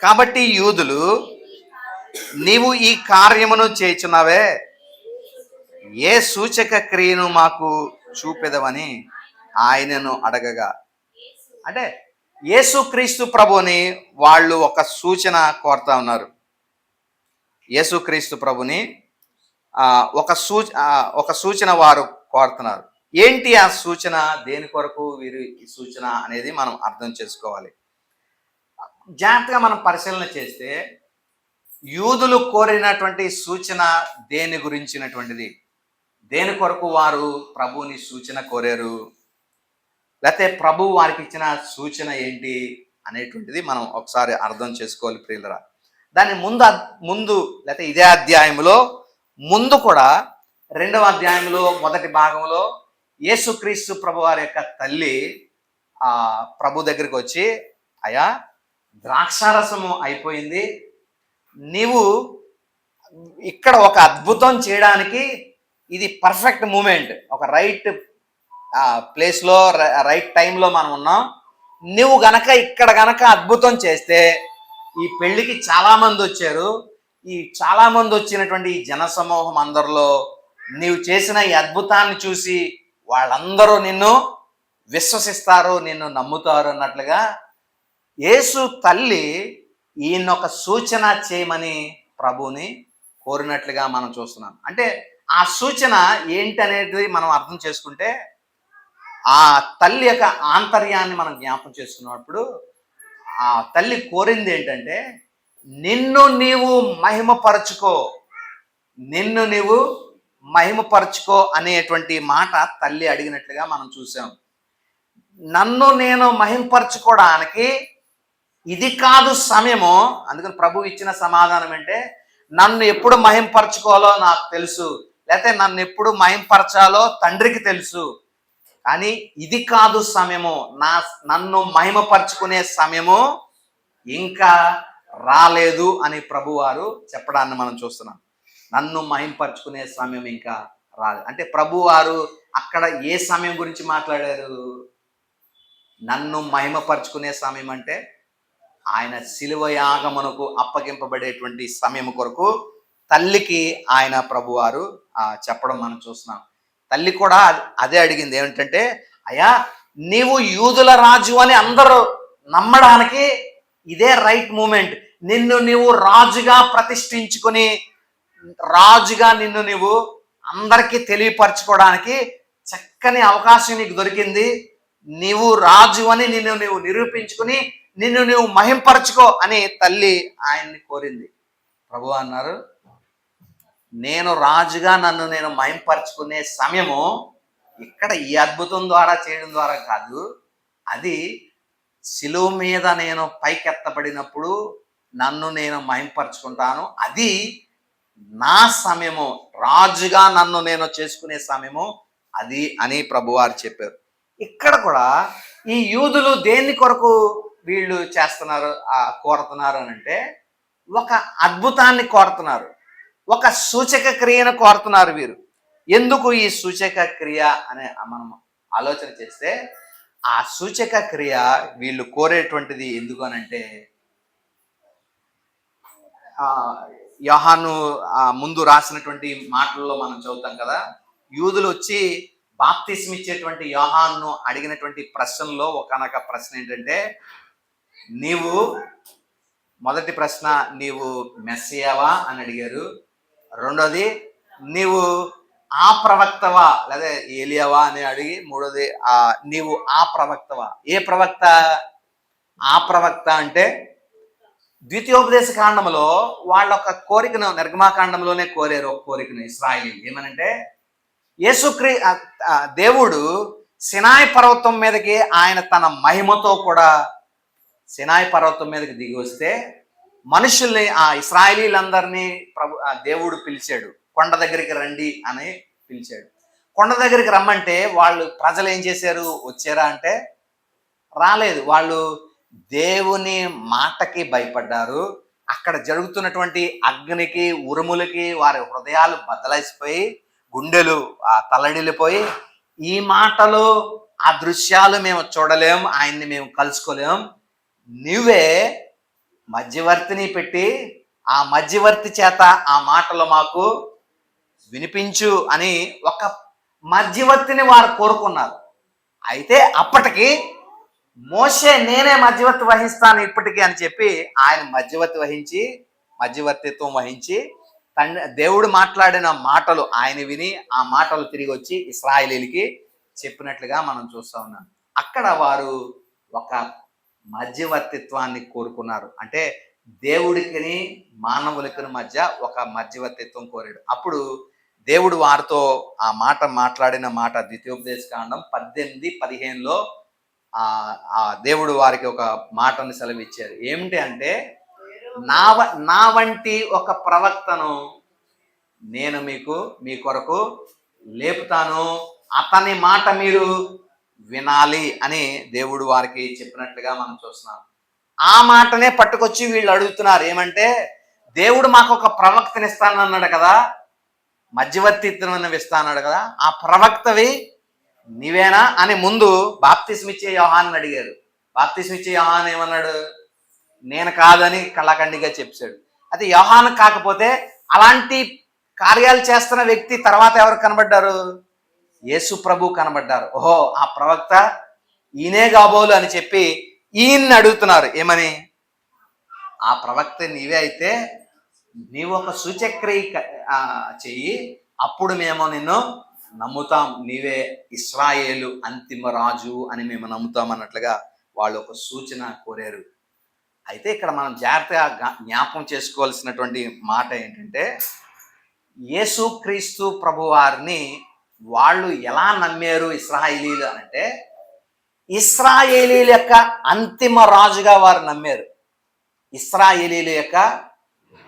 కాబట్టి యూదులు, నీవు ఈ కార్యమును చేయుచున్నావే, ఏ సూచక క్రియను మాకు చూపెదవని ఆయనను అడగగా, అంటే యేసుక్రీస్తు ప్రభుని వాళ్ళు ఒక సూచన కోరుతా ఉన్నారు. యేసుక్రీస్తు ప్రభుని ఒక సూచన వారు కోరుతున్నారు. ఏంటి ఆ సూచన? దేని కొరకు వీరు ఈ సూచన అనేది మనం అర్థం చేసుకోవాలి. జాగ్రత్తగా మనం పరిశీలన చేస్తే యూదులు కోరినటువంటి సూచన దేని గురించినటువంటిది? దేని కొరకు వారు ప్రభువుని సూచన కోరారు? లేకపోతే ప్రభు వారికి ఇచ్చిన సూచన ఏంటి అనేటువంటిది మనం ఒకసారి అర్థం చేసుకోవాలి ప్రియులరా. దాని ముందు లేకపోతే ఇదే అధ్యాయంలో ముందు కూడా 2వ అధ్యాయంలో మొదటి భాగంలో యేసుక్రీస్తు ప్రభు వారి యొక్క తల్లి ప్రభు దగ్గరికి వచ్చి, అయ్యా ద్రాక్షారసము అయిపోయింది, నీవు ఇక్కడ ఒక అద్భుతం చేయడానికి ఇది పర్ఫెక్ట్ మూమెంట్, ఒక రైట్ ప్లేస్లో రైట్ టైంలో మనం ఉన్నాం. నువ్వు గనక ఇక్కడ గనక అద్భుతం చేస్తే, ఈ పెళ్లికి చాలామంది వచ్చారు, ఈ చాలామంది వచ్చినటువంటి ఈ జనసమూహం అందరిలో నీవు చేసిన ఈ అద్భుతాన్ని చూసి వాళ్ళందరూ నిన్ను విశ్వసిస్తారు, నిన్ను నమ్ముతారు అన్నట్లుగా యేసు తల్లి ఈయనొక సూచన చేయమని ప్రభువుని కోరినట్లుగా మనం చూస్తున్నాం. అంటే ఆ సూచన ఏంటి అనేది మనం అర్థం చేసుకుంటే, ఆ తల్లి యొక్క ఆంతర్యాన్ని మనం జ్ఞాపకం చేసుకున్నప్పుడు ఆ తల్లి కోరింది ఏంటంటే, నిన్ను నీవు మహిమపరచుకో, నిన్ను నీవు మహిమపరచుకో అనేటువంటి మాట తల్లి అడిగినట్లుగా మనం చూసాం. నన్ను నేను మహిమపరచుకోవడానికి ఇది కాదు సమయము. అందుకని ప్రభు ఇచ్చిన సమాధానం అంటే, నన్ను ఎప్పుడు మహింపరచుకోవాలో నాకు తెలుసు, లేకపోతే నన్ను ఎప్పుడు మహింపరచాలో తండ్రికి తెలుసు, కానీ ఇది కాదు సమయము, నన్ను మహిమపరచుకునే సమయము ఇంకా రాలేదు అని ప్రభువారు చెప్పడాన్ని మనం చూస్తున్నాం. నన్ను మహింపరచుకునే సమయం ఇంకా రాలేదు అంటే ప్రభువారు అక్కడ ఏ సమయం గురించి మాట్లాడారు? నన్ను మహిమపరచుకునే సమయం అంటే ఆయన శిలువ యాగమునకు అప్పగింపబడేటువంటి సమయం కొరకు తల్లికి ఆయన ప్రభువారు చెప్పడం మనం చూస్తున్నాం. తల్లి కూడా అదే అడిగింది, ఏమిటంటే, అయ్యా నీవు యూదుల రాజు అని అందరూ నమ్మడానికి ఇదే రైట్ మూమెంట్, నిన్ను నీవు రాజుగా ప్రతిష్ఠించుకొని రాజుగా నిన్ను నీవు అందరికీ తెలియపరచుకోవడానికి చక్కని అవకాశం నీకు దొరికింది. నీవు రాజు అని నిన్ను నీవు నిరూపించుకుని నిన్ను నువ్వు మహింపరచుకో అని తల్లి ఆయన్ని కోరింది. ప్రభు అన్నారు, నేను రాజుగా నన్ను నేను మహింపరచుకునే సమయము ఇక్కడ ఈ అద్భుతం ద్వారా చేయడం ద్వారా కాదు, అది శిలువ మీద నేను పైకెత్తబడినప్పుడు నన్ను నేను మహింపరచుకుంటాను, అది నా సమయము, రాజుగా నన్ను నేను చేసుకునే సమయము అది అని ప్రభువారు చెప్పారు. ఇక్కడ కూడా ఈ యూదులు దేని కొరకు వీళ్ళు చేస్తున్నారు, కోరుతున్నారు అని అంటే, ఒక అద్భుతాన్ని కోరుతున్నారు, ఒక సూచక క్రియను కోరుతున్నారు వీరు. ఎందుకు ఈ సూచక క్రియ అనే మనం ఆలోచన చేస్తే, ఆ సూచక క్రియ వీళ్ళు కోరేటువంటిది ఎందుకు అనంటే, యోహాను ముందు రాసినటువంటి మాటల్లో మనం చదువుతాం కదా, యూదులు వచ్చి బాప్తిస్మ ఇచ్చేటువంటి యోహాను అడిగినటువంటి ప్రశ్నలో ఒకనొక ప్రశ్న ఏంటంటే, నీవు మొదటి ప్రశ్న నీవు మెస్సియావా అని అడిగారు. రెండోది నీవు ఆ ప్రవక్తవా లేదా ఏలియావా అని అడిగి, మూడోది నీవు ఆ ప్రవక్తవా. ఏ ప్రవక్త? ఆ ప్రవక్త అంటే ద్వితీయోపదేశ కాండంలో వాళ్ళ ఒక కోరికను, నిర్గమాకాండంలోనే కోరారు ఒక కోరికను ఇశ్రాయేలీయులు. ఏమనంటే, దేవుడు సినాయి పర్వతం మీదకి ఆయన తన మహిమతో కూడా సినాయి పర్వతం మీదకి దిగి వస్తే మనుషుల్ని, ఆ ఇశ్రాయేలీలందరినీ దేవుడు పిలిచాడు. కొండ దగ్గరికి రండి అని పిలిచాడు. కొండ దగ్గరికి రమ్మంటే వాళ్ళు ప్రజలు ఏం చేశారు? వచ్చారా అంటే రాలేదు. వాళ్ళు దేవుని మాటకి భయపడ్డారు. అక్కడ జరుగుతున్నటువంటి అగ్నికి, ఉరుములకి వారి హృదయాలు బద్దలైసిపోయి, గుండెలు తల్లడిల్లిపోయి, ఈ మాటలు, ఆ దృశ్యాలు మేము చూడలేం, ఆయన్ని మేము కలుసుకోలేం, నువ్వే మధ్యవర్తిని పెట్టి ఆ మధ్యవర్తి చేత ఆ మాటలు మాకు వినిపించు అని ఒక మధ్యవర్తిని వారు కోరుకున్నారు. అయితే అప్పటికి మోషే నేనే మధ్యవర్తి వహిస్తాను ఇప్పటికీ అని చెప్పి ఆయన మధ్యవర్తిత్వం వహించి దేవుడు మాట్లాడిన మాటలు ఆయన విని ఆ మాటలు తిరిగి వచ్చి ఇశ్రాయేలీలకి చెప్పినట్లుగా మనం చూస్తా ఉన్నాం. అక్కడ వారు ఒక మధ్యవర్తిత్వాన్ని కోరుకున్నారు. అంటే దేవుడికి మానవులకి మధ్య ఒక మధ్యవర్తిత్వం కోరాడు. అప్పుడు దేవుడు వారితో ఆ మాట మాట్లాడిన మాట ద్వితీయోపదేశకాండం 18:15లో ఆ దేవుడు వారికి ఒక మాటను సెలవిచ్చారు. ఏమిటి అంటే, నా వంటి ఒక ప్రవక్తను నేను మీ కొరకు లేపుతాను, అతని మాట మీరు వినాలి అని దేవుడు వారికి చెప్పినట్లుగా మనం చూస్తున్నాం. ఆ మాటనే పట్టుకొచ్చి వీళ్ళు అడుగుతున్నారు. ఏమంటే, దేవుడు మాకు ఒక ప్రవక్తని ఇస్తానన్నాడు కదా, మధ్యవర్తిత్వం ఇస్తానన్నాడు కదా, ఆ ప్రవక్తవి నీవేనా అని ముందు బాప్తిస్మిచ్చే యోహాన్ని అడిగారు. బాప్తిస్మిచ్చే యోహాన్ ఏమన్నాడు? నేను కాదని కళాఖండిగా చెప్పాడు. అది యోహాను కాకపోతే అలాంటి కార్యాలు చేస్తున్న వ్యక్తి తర్వాత ఎవరు కనబడ్డారు? యేసు ప్రభు కనబడ్డారు. ఓహో, ఆ ప్రవక్త ఈయనే కాబోలు అని చెప్పి ఈయన్ని అడుగుతున్నారు. ఏమని? ఆ ప్రవక్త నీవే అయితే నీవు ఒక సూచక్రియ చెయ్యి, అప్పుడు మేము నిన్ను నమ్ముతాం, నీవే ఇశ్రాయేలు అంతిమ రాజు అని మేము నమ్ముతాం అన్నట్లుగా వాళ్ళు ఒక సూచన కోరారు. అయితే ఇక్కడ మనం జాగ్రత్తగా జ్ఞాపకం చేసుకోవాల్సినటువంటి మాట ఏంటంటే, యేసుక్రీస్తు ప్రభు వారిని వాళ్ళు ఎలా నమ్మారు ఇశ్రాయేలీలు అంటే, ఇశ్రాయేలీల యొక్క అంతిమ రాజుగా వారు నమ్మారు. ఇశ్రాయేలీల యొక్క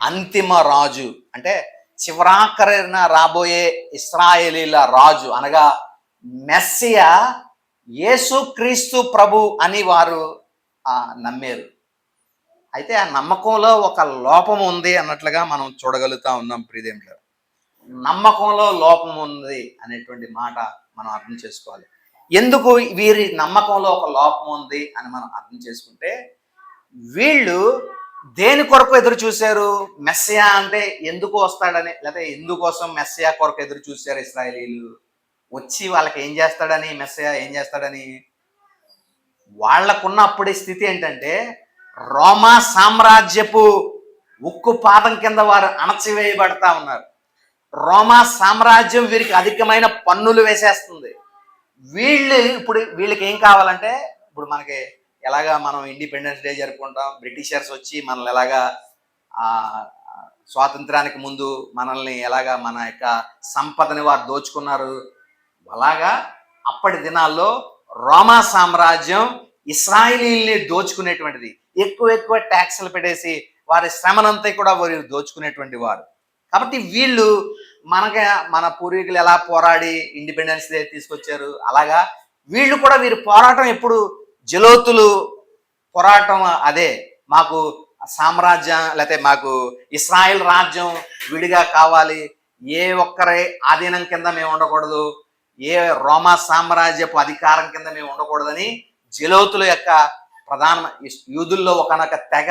అంతిమ రాజు అంటే చివరాఖరిన రాబోయే ఇశ్రాయేలీల రాజు అనగా మెస్సియా యేసుక్రీస్తు ప్రభు అని వారు నమ్మారు. అయితే ఆ నమ్మకంలో ఒక లోపం ఉంది అన్నట్లుగా మనం చూడగలుగుతా ఉన్నాం. ప్రియదేవుల, నమ్మకంలో లోపం ఉంది అనేటువంటి మాట మనం అర్థం చేసుకోవాలి. ఎందుకు వీరి నమ్మకంలో ఒక లోపం ఉంది అని మనం అర్థం చేసుకుంటే, వీళ్ళు దేని కొరకు ఎదురు చూశారు? మెస్సియా అంటే ఎందుకు వస్తాడని, లేకపోతే ఎందుకోసం మెస్సియా కొరకు ఎదురు చూశారు ఇశ్రాయేలీలు? వచ్చి వాళ్ళకి ఏం చేస్తాడని, మెస్సియా ఏం చేస్తాడని. వాళ్లకున్న అప్పుడే స్థితి ఏంటంటే, రోమా సామ్రాజ్యపు ఉక్కు పాదం కింద వారు అణచివేయబడతా ఉన్నారు. రోమా సామ్రాజ్యం వీరికి అధికమైన పన్నులు వేసేస్తుంది. వీళ్ళకి ఏం కావాలంటే, ఇప్పుడు మనకి ఎలాగా మనం ఇండిపెండెన్స్ డే జరుపుకుంటాం, బ్రిటిషర్స్ వచ్చి మనల్ని ఎలాగా స్వాతంత్రానికి ముందు మనల్ని ఎలాగా మన యొక్క సంపదని వారు దోచుకున్నారు, అలాగా అప్పటి దినాల్లో రోమా సామ్రాజ్యం ఇశ్రాయేలీల్ని దోచుకునేటువంటిది. ఎక్కువ ట్యాక్స్లు పెట్టేసి వారి శ్రమనంతా కూడా వారు దోచుకునేటువంటి వారు. కాబట్టి వీళ్ళు మన పూర్వీకులు ఎలా పోరాడి ఇండిపెండెన్స్ డే తీసుకొచ్చారు, అలాగా వీళ్ళు కూడా వీరి పోరాటం ఎప్పుడు జలోతులు పోరాటం అదే, మాకు సామ్రాజ్యం లేకపోతే మాకు ఇశ్రాయేల్ రాజ్యం విడిగా కావాలి, ఏ ఒక్కరే ఆధీనం కింద మేము ఉండకూడదు, ఏ రోమా సామ్రాజ్యపు అధికారం కింద మేము ఉండకూడదని జలోతుల యొక్క ప్రధాన యూదుల్లో ఒకనొక తెగ,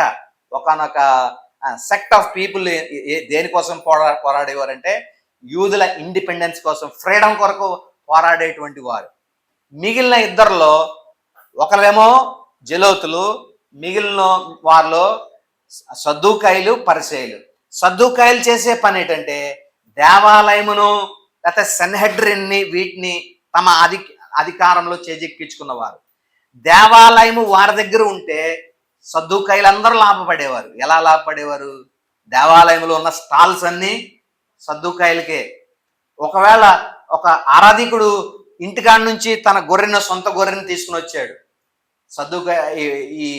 ఒకనొక సెక్ట్ ఆఫ్ పీపుల్ దేనికోసం పోరాడేవారంటే యూదుల ఇండిపెండెన్స్ కోసం, ఫ్రీడమ్ కొరకు పోరాడేటువంటి వారు. మిగిలిన ఇద్దరిలో ఒకరేమో జలోతులు, మిగిలిన వారిలో సద్దూకాయలు, పరిసయ్యులు. సద్దూకాయలు చేసే పని ఏంటంటే దేవాలయమును లేకపోతే సన్హెడ్రిన్ని వీటిని తమ అధికారంలో చేజెక్కించుకున్నవారు. దేవాలయము వారి దగ్గర ఉంటే సద్దూకాయలందరూ లాభపడేవారు. ఎలా లాభపడేవారు? దేవాలయంలో ఉన్న స్టాల్స్ అన్నీ సద్దూకాయలకే. ఒకవేళ ఒక ఆరాధికుడు ఇంటికాడ నుంచి తన గొర్రెను, సొంత గొర్రెను తీసుకుని వచ్చాడు. ఈ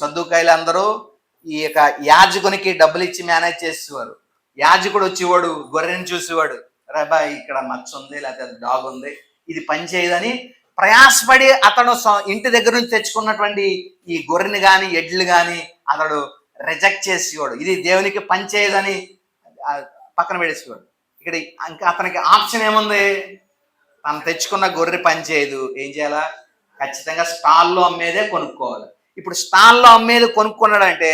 సద్దుకాయలు అందరూ ఈ యొక్క యాజకునికి డబ్బులు ఇచ్చి మేనేజ్ చేసేవారు. యాజకుడు వచ్చేవాడు, గొర్రెని చూసేవాడు, రాబా ఇక్కడ మచ్చ ఉంది, లేకపోతే డాగ్ ఉంది, ఇది పని చేయదని ప్రయాసపడి అతడు ఇంటి దగ్గర నుంచి తెచ్చుకున్నటువంటి ఈ గొర్రెని కానీ ఎడ్లు కానీ అతడు రిజెక్ట్ చేసేవాడు. ఇది దేవునికి పని చేయదని పక్కన పెడేసేవాడు. ఇక్కడ ఇంకా అతనికి ఆప్షన్ ఏముంది? తను తెచ్చుకున్న గొర్రె పని చేయదు, ఏం చేయాలా? ఖచ్చితంగా స్టాల్లో అమ్మేదే కొనుక్కోవాలి. ఇప్పుడు స్టాల్లో అమ్మేది కొనుక్కున్నాడంటే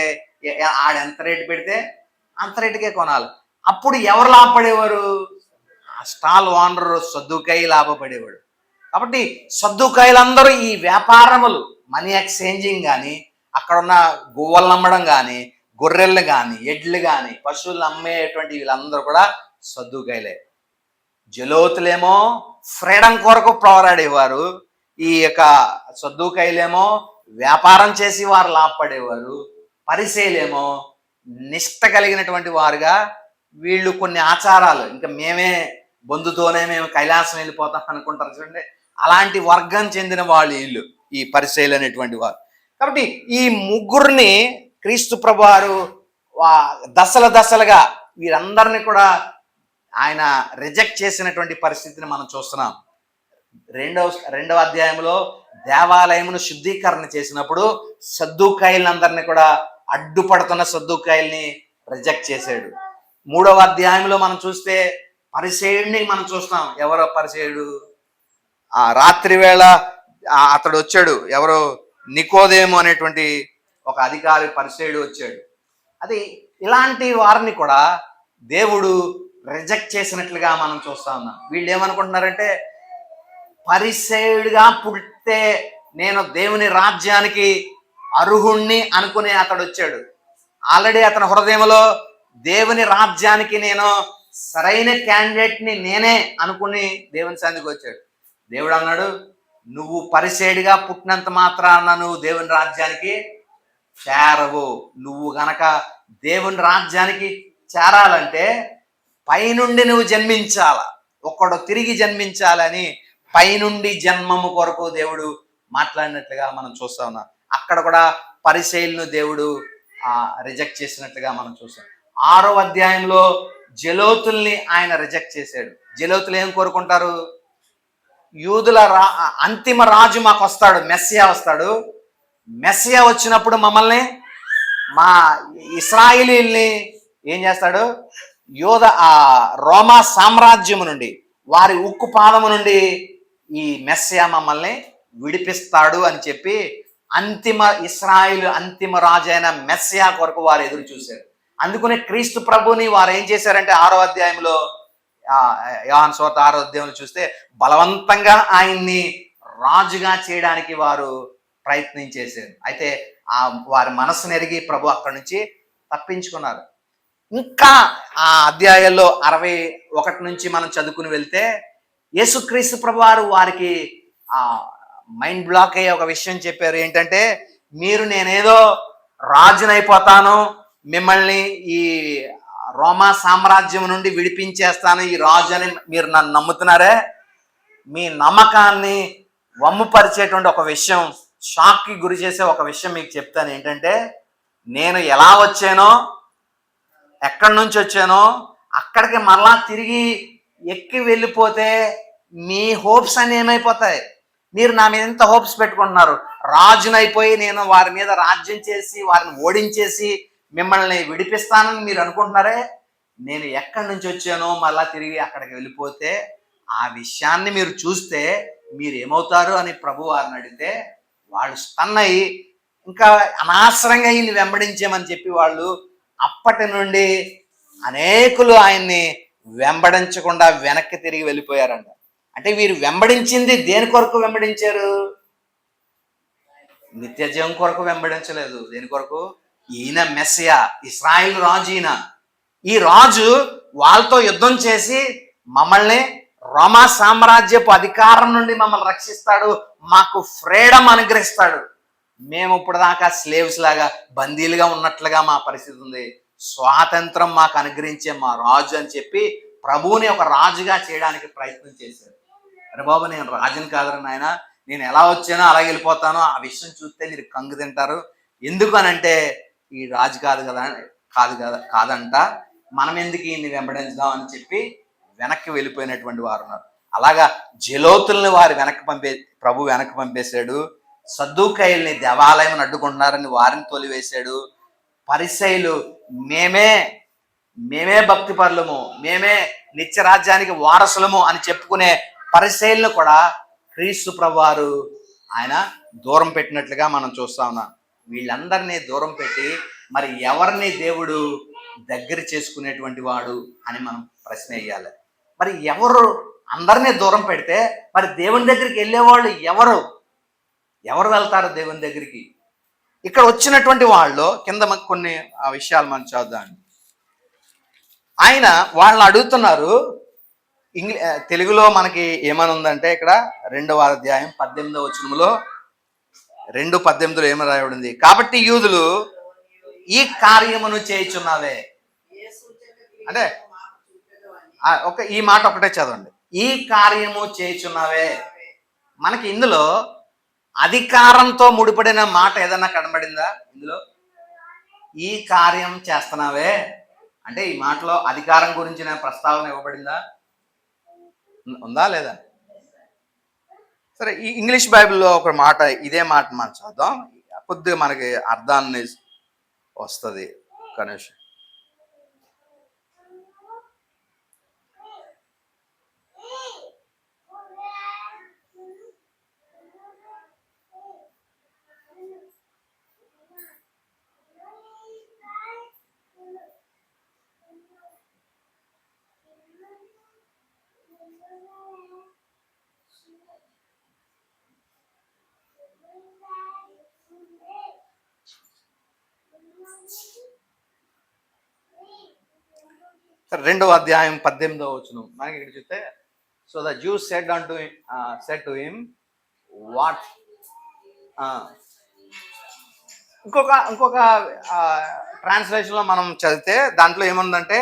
ఆడ ఎంత రేటు పెడితే అంత రేటుకే కొనాలి. అప్పుడు ఎవరు లాభపడేవారు? ఆ స్టాల్ ఓనర్ సద్దుకాయి లాభపడేవాడు. కాబట్టి సద్దుకాయలందరూ ఈ వ్యాపారములు, మనీ ఎక్స్చేంజింగ్ కానీ, అక్కడ ఉన్న గువ్వలు అమ్మడం కానీ, గొర్రెలు కానీ, ఎడ్లు కానీ, పశువులు అమ్మేటువంటి వీళ్ళందరూ కూడా సద్దుకాయలే. జలోతులేమో ఫ్రీడమ్ కొరకు పోరాడేవారు, ఈ యొక్క సద్దుకాయలేమో వ్యాపారం చేసి వారు లాభపడేవారు, పరిసయ్యులేమో నిష్ట కలిగినటువంటి వారుగా వీళ్ళు కొన్ని ఆచారాలు, ఇంకా మేమే బంధుతోనే మేము కైలాసం వెళ్ళిపోతాం అనుకుంటారు చూడండి, అలాంటి వర్గం చెందిన వాళ్ళు వీళ్ళు, ఈ పరిసయ్యులు అనేటువంటి వారు. కాబట్టి ఈ ముగ్గురిని క్రీస్తు ప్రభువారు దశల దశలుగా వీరందరినీ కూడా ఆయన రిజెక్ట్ చేసినటువంటి పరిస్థితిని మనం చూస్తున్నాం. రెండవ అధ్యాయంలో దేవాలయమును శుద్ధీకరణ చేసినప్పుడు సద్దుకాయలందరినీ కూడా, అడ్డుపడుతున్న సద్దుకాయల్ని రిజెక్ట్ చేశాడు. 3వ అధ్యాయంలో మనం చూస్తే పరిసయ్యుడిని మనం చూస్తాం. ఎవరో పరిసయ్యుడు? ఆ రాత్రి వేళ అతడు వచ్చాడు. ఎవరో నికోదేము అనేటువంటి ఒక అధికారి పరిసయ్యుడు వచ్చాడు. అది ఇలాంటి వారిని కూడా దేవుడు రిజెక్ట్ చేసినట్లుగా మనం చూస్తా ఉన్నాం. వీళ్ళు ఏమనుకుంటున్నారంటే, పరిసయ్యుడిగా పుడితే నేను దేవుని రాజ్యానికి అర్హుణ్ణి అనుకునే అతడు వచ్చాడు. ఆల్రెడీ అతని హృదయంలో దేవుని రాజ్యానికి నేను సరైన క్యాండిడేట్ని నేనే అనుకుని దేవుని సన్నిధికి వచ్చాడు. దేవుడు అన్నాడు, నువ్వు పరిసయ్యుడిగా పుట్టినంత మాత్రాన నువ్వు దేవుని రాజ్యానికి చేరవు. నువ్వు గనక దేవుని రాజ్యానికి చేరాలంటే పైనుండి నువ్వు జన్మించాల, ఒక్కడు తిరిగి జన్మించాలని పైనుండి జన్మము కొరకు దేవుడు మాట్లాడినట్లుగా మనం చూస్తా ఉన్నాం. అక్కడ కూడా పరిసయ్యులను దేవుడు రిజెక్ట్ చేసినట్లుగా మనం చూస్తాం. 6వ అధ్యాయంలో జలోతుల్ని ఆయన రిజెక్ట్ చేశాడు. జలోతులు ఏం కోరుకుంటారు? యూదుల అంతిమ రాజు మాకు వస్తాడు, మెస్సియా వస్తాడు. మెస్సియా వచ్చినప్పుడు మమ్మల్ని, మా ఇశ్రాయేలీల్ని ఏం చేస్తాడు? రోమా సామ్రాజ్యము నుండి, వారి ఉక్కు పాదము నుండి ఈ మెస్సియా మమ్మల్ని విడిపిస్తాడు అని చెప్పి ఇశ్రాయేలు అంతిమ రాజు అయిన మెస్సియా కొరకు వారు ఎదురు చూశారు. అందుకనే క్రీస్తు ప్రభుని వారు ఏం చేశారంటే 6వ అధ్యాయంలో, యోహాను సువార్త 6వ అధ్యాయంలో చూస్తే బలవంతంగా ఆయన్ని రాజుగా చేయడానికి వారు ప్రయత్నించేశారు. అయితే వారి మనసును ఎరిగి ప్రభు అక్కడి నుంచి తప్పించుకున్నారు. ఇంకా ఆ అధ్యాయాల్లో 61 నుంచి మనం చదువుకుని వెళ్తే యేసుక్రీస్తు ప్రభు వారు వారికి మైండ్ బ్లాక్ అయ్యే ఒక విషయం చెప్పారు. ఏంటంటే, నేనేదో రాజునైపోతాను, మిమ్మల్ని ఈ రోమా సామ్రాజ్యం నుండి విడిపించేస్తాను, ఈ రాజు అని మీరు నన్ను నమ్ముతున్నారే, మీ నమ్మకాన్ని వమ్ముపరిచేటువంటి ఒక విషయం, షాక్కి గురి చేసే ఒక విషయం మీకు చెప్తాను. ఏంటంటే, నేను ఎలా వచ్చానో, ఎక్కడి నుంచి వచ్చానో అక్కడికి మరలా తిరిగి ఎక్కి వెళ్ళిపోతే మీ హోప్స్ అన్నీ ఏమైపోతాయి? మీరు నా మీద ఎంత హోప్స్ పెట్టుకుంటున్నారు? రాజునైపోయి నేను వారి మీద రాజ్యం చేసి వారిని ఓడించేసి మిమ్మల్ని విడిపిస్తానని మీరు అనుకుంటున్నారే, నేను ఎక్కడి నుంచి వచ్చానో మళ్ళా తిరిగి అక్కడికి వెళ్ళిపోతే ఆ విషయాన్ని మీరు చూస్తే మీరు ఏమవుతారు అని ప్రభు వారిని అడిగితే వాళ్ళు స్టన్ అయ్యి ఇంకా అనవసరంగా ఈయన్ని వెంబడించామని చెప్పి వాళ్ళు అప్పటి నుండి అనేకులు ఆయన్ని వెంబడించకుండా వెనక్కి తిరిగి వెళ్ళిపోయారంట. అంటే వీరు వెంబడించింది దేని కొరకు వెంబడించారు? నిత్య జీవం కొరకు వెంబడించలేదు. దేని కొరకు? ఈయన మెస్సియా, ఇశ్రాయేలు రాజు. ఈ రాజు వాళ్ళతో యుద్ధం చేసి మమ్మల్ని రోమా సామ్రాజ్యపు అధికారం నుండి మమ్మల్ని రక్షిస్తాడు, మాకు ఫ్రీడమ్ అనుగ్రహిస్తాడు. మేము ఇప్పుడు దాకా స్లేవ్స్ లాగా బందీలుగా ఉన్నట్లుగా మా పరిస్థితి ఉంది, స్వాతంత్రం మాకు అనుగ్రహించే మా రాజు అని చెప్పి ప్రభువుని ఒక రాజుగా చేయడానికి ప్రయత్నం చేశారు. అరే బాబు, నేను రాజుని కాదురా నాయన, నేను ఎలా వచ్చానో అలాగే వెళ్ళిపోతాను, ఆ విషయం చూస్తే మీరు కంగు తింటారు, ఎందుకు అనంటే ఈ రాజు కాదంట, మనం ఎందుకు ఈయన్ని వెంబడించుదాం అని చెప్పి వెనక్కి వెళ్ళిపోయినటువంటి వారు ఉన్నారు. అలాగా జలోతుల్ని ప్రభు వెనక్కి పంపేశాడు. సద్దూకయ్యుల్ని దేవాలయం అడ్డుకుంటున్నారని వారిని తొలివేశాడు. పరిసయ్యులు మేమే భక్తి పరులము, మేమే నిత్యరాజ్యానికి వారసులము అని చెప్పుకునే పరిసయ్యులను కూడా క్రీస్తు ప్రభువారు ఆయన దూరం పెట్టినట్లుగా మనం చూస్తా ఉన్నాం. వీళ్ళందరినీ దూరం పెట్టి మరి ఎవరిని దేవుడు దగ్గర చేసుకునేటువంటి వాడు అని మనం ప్రశ్న వేయాలి. మరి ఎవరు అందరినీ దూరం పెడితే మరి దేవుని దగ్గరికి వెళ్ళేవాళ్ళు ఎవరు వెళ్తారు దేవుని దగ్గరికి? ఇక్కడ వచ్చినటువంటి వాళ్ళు కింద కొన్ని విషయాలు మనం చూద్దాం. ఆయన వాళ్ళని అడుగుతున్నారు. తెలుగులో మనకి ఏమని ఉందంటే ఇక్కడ 2వ అధ్యాయం 18వ వచనంలో 2:18 ఏమని రాయబడింది? కాబట్టి యూదులు ఈ కార్యమును చేయుచున్నావే, అంటే ఈ మాట ఒకటే చదవండి, ఈ కార్యము చేయుచున్నావే. మనకి ఇందులో అధికారంతో ముడిపడిన మాట ఏదన్నా కనబడిందా? ఇందులో ఈ కార్యం చేస్తున్నావే అంటే ఈ మాటలో అధికారం గురించిన ప్రస్తావన ఇవ్వబడిందా? ఉందా లేదా? సరే, ఈ ఇంగ్లీష్ బైబిల్లో ఒక మాట, ఇదే మాట మనం చూద్దాం, కొద్దిగా మనకి అర్థాన్ని వస్తుంది. కనీష్ రెండవ అధ్యాయం 18వ వచనం మనకి ఇక్కడ చూస్తే, so the juice said to him what, ఇంకొక ట్రాన్స్లేషన్లో మనం చదివితే దాంట్లో ఏముందంటే,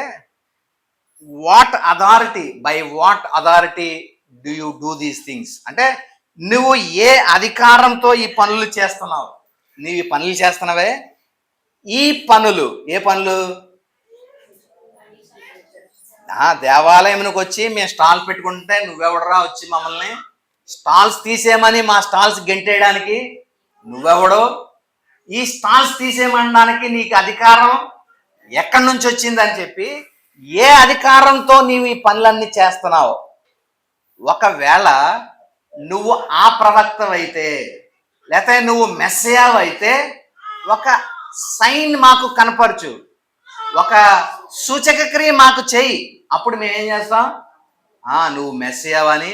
by what authority do you do these things, అంటే నువ్వు ఏ అధికారంతో ఈ పనులు చేస్తున్నావు? నువ్వు ఈ పనులు చేస్తున్నావే, ఈ పనులు ఏ పనులు? దేవాలయంకి వచ్చి మేము స్టాల్స్ పెట్టుకుంటే నువ్వెవడరా వచ్చి మమ్మల్ని స్టాల్స్ తీసేయమని మా స్టాల్స్ గెంటేయడానికి? నువ్వెవడో? ఈ స్టాల్స్ తీసేయమనడానికి నీకు అధికారం ఎక్కడి నుంచి వచ్చిందని చెప్పి ఏ అధికారంతో నీవు ఈ పనులన్నీ చేస్తున్నావు? ఒకవేళ నువ్వు ఆ ప్రవక్తవైతే, లేకపోతే నువ్వు మెస్సయావైతే ఒక సైన్ మాకు కనపరచు, ఒక సూచక క్రియ మాకు చెయ్యి, అప్పుడు మేమేం చేస్తాం? నువ్వు మెస్సయావని,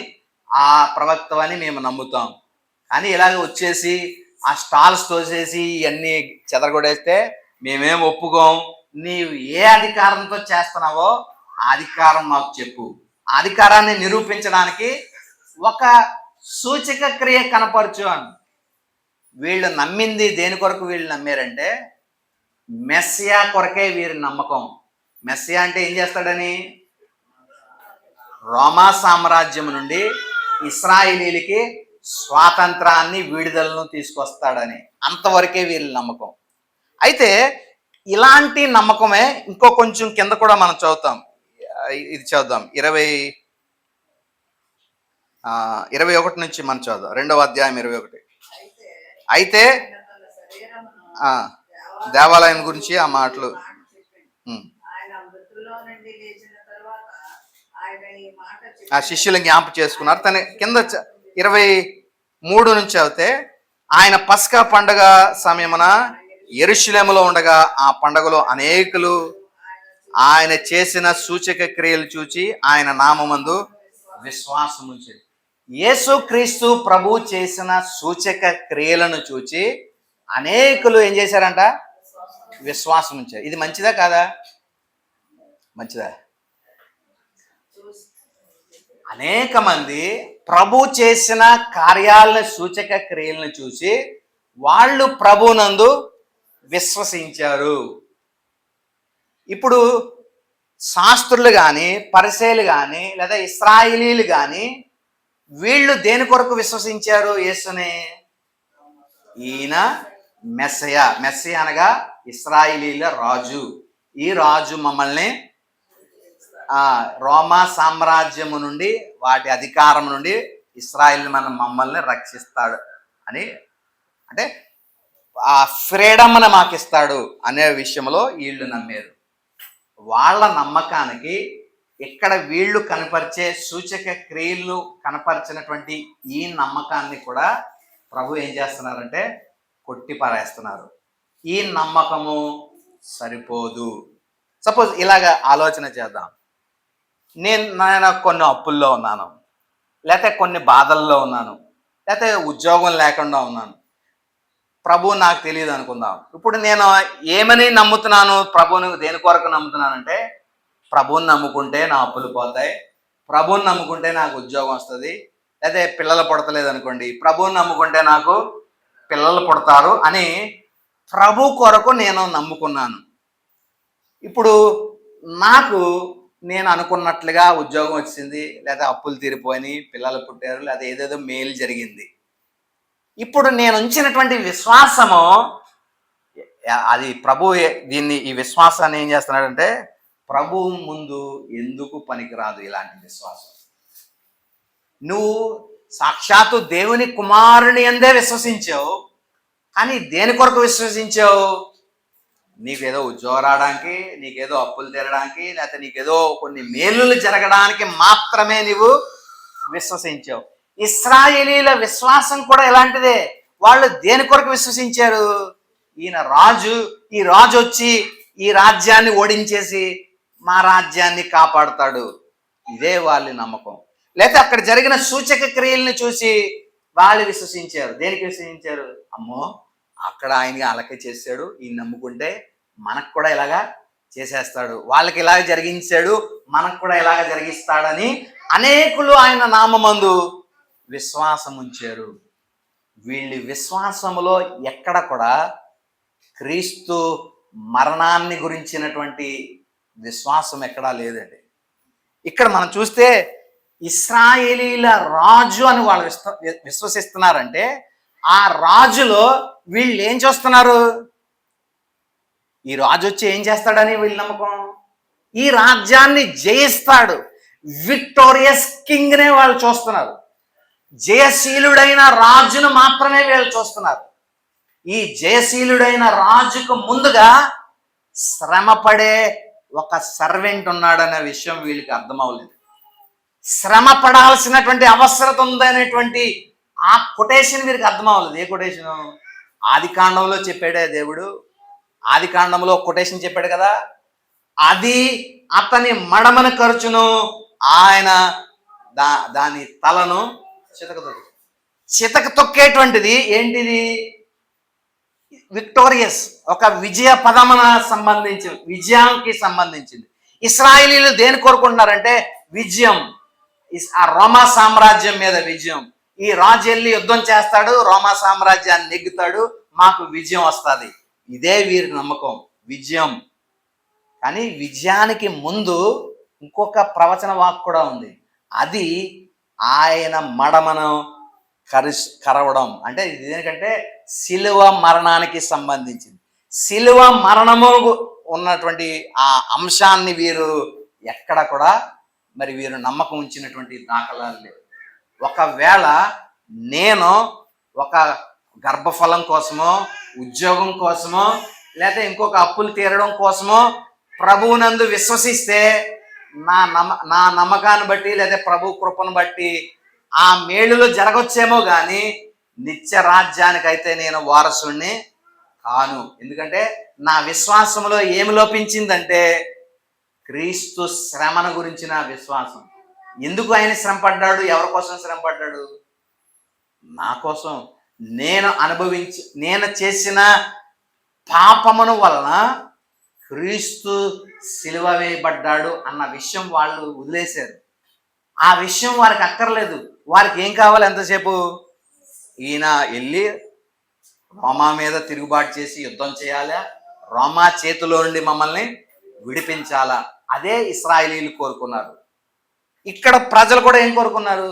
ఆ ప్రవక్తవని మేము నమ్ముతాం. కానీ ఇలాగ వచ్చేసి ఆ స్టాల్స్ తోసేసి ఇవన్నీ చెదరగొడేస్తే మేమేం ఒప్పుకోం. నీవు ఏ అధికారంతో చేస్తున్నావో ఆ అధికారం మాకు చెప్పు. ఆ అధికారాన్ని నిరూపించడానికి ఒక సూచక క్రియ కనపరచు అని. వీళ్ళు నమ్మింది దేని కొరకు వీళ్ళు నమ్మారంటే, మెస్సియా కొరకే వీరి నమ్మకం. మెస్సియా అంటే ఏం చేస్తాడని? రోమా సామ్రాజ్యం నుండి ఇశ్రాయేలీలకి స్వాతంత్రాన్ని, విడుదలను తీసుకొస్తాడని, అంతవరకే వీళ్ళ నమ్మకం. అయితే ఇలాంటి నమ్మకమే ఇంకో కొంచెం కింద కూడా మనం చదువుతాం. ఇది చదువుదాం, 21 నుంచి మనం చదువుదాం. 2వ అధ్యాయం 21. అయితే దేవాలయం గురించి ఆ మాటలు ఆ శిష్యులు జ్ఞాపకం చేసుకున్నారు. తన కింద 23 నుంచి చదివితే, ఆయన పస్కా పండుగ సమయమున యెరూషలేములో ఉండగా ఆ పండుగలో అనేకులు ఆయన చేసిన సూచక క్రియలు చూచి ఆయన నామమందు విశ్వాసం ఉంచారు. యేసుక్రీస్తు ప్రభు చేసిన సూచక క్రియలను చూచి అనేకులు ఏం చేశారంట? విశ్వాసం ఉంచారు. ఇది మంచిదా కాదా? మంచిదా? అనేక మంది ప్రభు చేసిన కార్యాలను, సూచక క్రియలను చూసి వాళ్ళు ప్రభునందు విశ్వసించారు. ఇప్పుడు శాస్త్రులు కానీ, పరిసయ్యులు కానీ, లేదా ఇశ్రాయేలీలు కానీ వీళ్ళు దేని కొరకు విశ్వసించారు యేసుని? ఈయన మెస్సయ. మెస్సయ అనగా ఇశ్రాయేలీల రాజు. ఈ రాజు మమ్మల్ని రోమా సామ్రాజ్యము నుండి, వాటి అధికారం నుండి ఇశ్రాయేల్ మమ్మల్ని రక్షిస్తాడు అని, అంటే ఆ ఫ్రీడమ్ని మాకు ఇస్తాడు అనే విషయంలో వీళ్ళు నమ్మారు. వాళ్ళ నమ్మకానికి ఇక్కడ వీళ్ళు కనపరిచే సూచక క్రియలు కనపరిచినటువంటి ఈ నమ్మకాన్ని కూడా ప్రభు ఏం చేస్తున్నారంటే కొట్టి పారేస్తున్నారు. ఈ నమ్మకము సరిపోదు. సపోజ్ ఇలాగ ఆలోచన చేద్దాం. నేను కొన్ని అప్పుల్లో ఉన్నాను, లేకపోతే కొన్ని బాధల్లో ఉన్నాను, లేకపోతే ఉద్యోగం లేకుండా ఉన్నాను. ప్రభు నాకు తెలియదు అనుకుందాం. ఇప్పుడు నేను ఏమని నమ్ముతున్నాను? ప్రభువుని దేని కొరకు నమ్ముతున్నానంటే, ప్రభువుని నమ్ముకుంటే నా అప్పులు పోతాయి, ప్రభువుని నమ్ముకుంటే నాకు ఉద్యోగం వస్తుంది, లేకపోతే పిల్లలు పుడతలేదు అనుకోండి, ప్రభువుని నమ్ముకుంటే నాకు పిల్లలు పుడతారు అని ప్రభు కొరకు నేను నమ్ముకున్నాను. ఇప్పుడు నాకు నేను అనుకున్నట్లుగా ఉద్యోగం వచ్చింది, లేదా అప్పులు తీరిపోయినాయి, పిల్లలు పుట్టారు, లేదా ఏదేదో మేలు జరిగింది. ఇప్పుడు నేను ఉంచినటువంటి విశ్వాసము, అది ప్రభు ఈ విశ్వాసాన్ని ఏం చేస్తున్నాడంటే, ప్రభు ముందు ఎందుకు పనికిరాదు ఇలాంటి విశ్వాసం. నువ్వు సాక్షాత్తు దేవుని కుమారుని అందే విశ్వసించావు, కానీ దేని కొరకు విశ్వసించావు? నీకేదో ఉద్యోగం రావడానికి, నీకేదో అప్పులు తీరడానికి, లేకపోతే నీకేదో కొన్ని మేలులు జరగడానికి మాత్రమే నీవు విశ్వసించావు. ఇశ్రాయేలీల విశ్వాసం కూడా ఎలాంటిదే. వాళ్ళు దేని కొరకు విశ్వసించారు? ఈయన రాజు, ఈ రాజు వచ్చి ఈ రాజ్యాన్ని ఓడించేసి మా రాజ్యాన్ని కాపాడుతాడు, ఇదే వాళ్ళ నమ్మకం. లేకపోతే అక్కడ జరిగిన సూచక క్రియల్ని చూసి వాళ్ళు విశ్వసించారు. దేనికి విశ్వసించారు? అమ్మో, అక్కడ ఆయన అలాగే చేశాడు, ఈయన నమ్ముకుంటే మనకు కూడా ఇలాగా చేసేస్తాడు, వాళ్ళకి ఇలాగ జరిగించాడు, మనకు కూడా ఇలాగ జరిగిస్తాడని అనేకులు ఆయన నామమందు విశ్వాసం ఉంచారు. వీళ్ళ విశ్వాసములో ఎక్కడ కూడా క్రీస్తు మరణాన్ని గురించినటువంటి విశ్వాసం ఎక్కడా లేదండి. ఇక్కడ మనం చూస్తే ఇశ్రాయేలీల రాజు అని వాళ్ళు విశ్వసిస్తున్నారంటే, ఆ రాజులో వీళ్ళు ఏం చూస్తున్నారు? ఈ రాజు వచ్చి ఏం చేస్తాడని వీళ్ళ నమ్మకం. ఈ రాజ్యాన్ని జయిస్తాడు, విక్టోరియస్ కింగ్నే వాళ్ళు చూస్తున్నారు. జయశీలుడైన రాజును మాత్రమే వీళ్ళు చూస్తున్నారు. ఈ జయశీలుడైన రాజుకు ముందుగా శ్రమపడే ఒక సర్వెంట్ ఉన్నాడనే విషయం వీళ్ళకి అర్థం అవ్వలేదు. శ్రమ పడాల్సినటువంటి అవసరం ఉందనేటువంటి ఆ కొటేషన్ వీరికి అర్థం అవ్వలేదు. ఏ కొటేషను? ఆది కాండంలో చెప్పాడే దేవుడు. ఆది కాండంలో కొటేషన్ చెప్పాడు కదా, అది అతని మడమను ఖర్చును, ఆయన దాని తలను చితక తొక్కేటువంటిది. ఏంటిది? విక్టోరియస్, ఒక విజయ పదమున సంబంధించింది, విజయానికి సంబంధించింది. ఇశ్రాయేలీలు దేని కోరుకుంటున్నారంటే విజయం, ఆ రోమా సామ్రాజ్యం మీద విజయం. ఈ రాజు వెళ్ళి యుద్ధం చేస్తాడు, రోమా సామ్రాజ్యాన్ని నెగ్గుతాడు, మాకు విజయం వస్తుంది. ఇదే వీరి నమ్మకం, విజయం. కానీ విజయానికి ముందు ఇంకొక ప్రవచన వాక్ కూడా ఉంది. అది ఆయన మడమను కరవడం. అంటే ఇది దేనికంటే శిలువ మరణానికి సంబంధించింది. శిలువ మరణము ఉన్నటువంటి ఆ అంశాన్ని వీరు ఎక్కడ కూడా మరి వీరు నమ్మకం ఉంచినటువంటి దాఖలాలు లేవు. ఒకవేళ నేను ఒక గర్భఫలం కోసమో, ఉద్యోగం కోసమో, లేకపోతే ఇంకొక అప్పులు తీరడం కోసమో ప్రభువునందు విశ్వసిస్తే నా నమ్మకాన్ని బట్టి లేదా ప్రభు కృపను బట్టి ఆ మేలులో జరగొచ్చేమో కానీ నిత్య రాజ్యానికైతే నేను వారసుని కాను. ఎందుకంటే నా విశ్వాసంలో ఏమి లోపించిందంటే క్రీస్తు శ్రమను గురించిన విశ్వాసం. ఎందుకు ఆయన శ్రమ పడ్డాడు? ఎవరి కోసం శ్రమ పడ్డాడు? నా కోసం. నేను చేసిన పాపమును వలన క్రీస్తు సిలువ వేయబడ్డాడు అన్న విషయం వాళ్ళు వదిలేశారు. ఆ విషయం వారికి అక్కర్లేదు. వారికి ఏం కావాలి? ఎంతసేపు ఈయన వెళ్ళి రోమా మీద తిరుగుబాటు చేసి యుద్ధం చేయాలా, రోమా చేతిలో నుండి మమ్మల్ని విడిపించాలా, అదే ఇశ్రాయేలీయులు కోరుకున్నారు. ఇక్కడ ప్రజలు కూడా ఏం కోరుకున్నారు?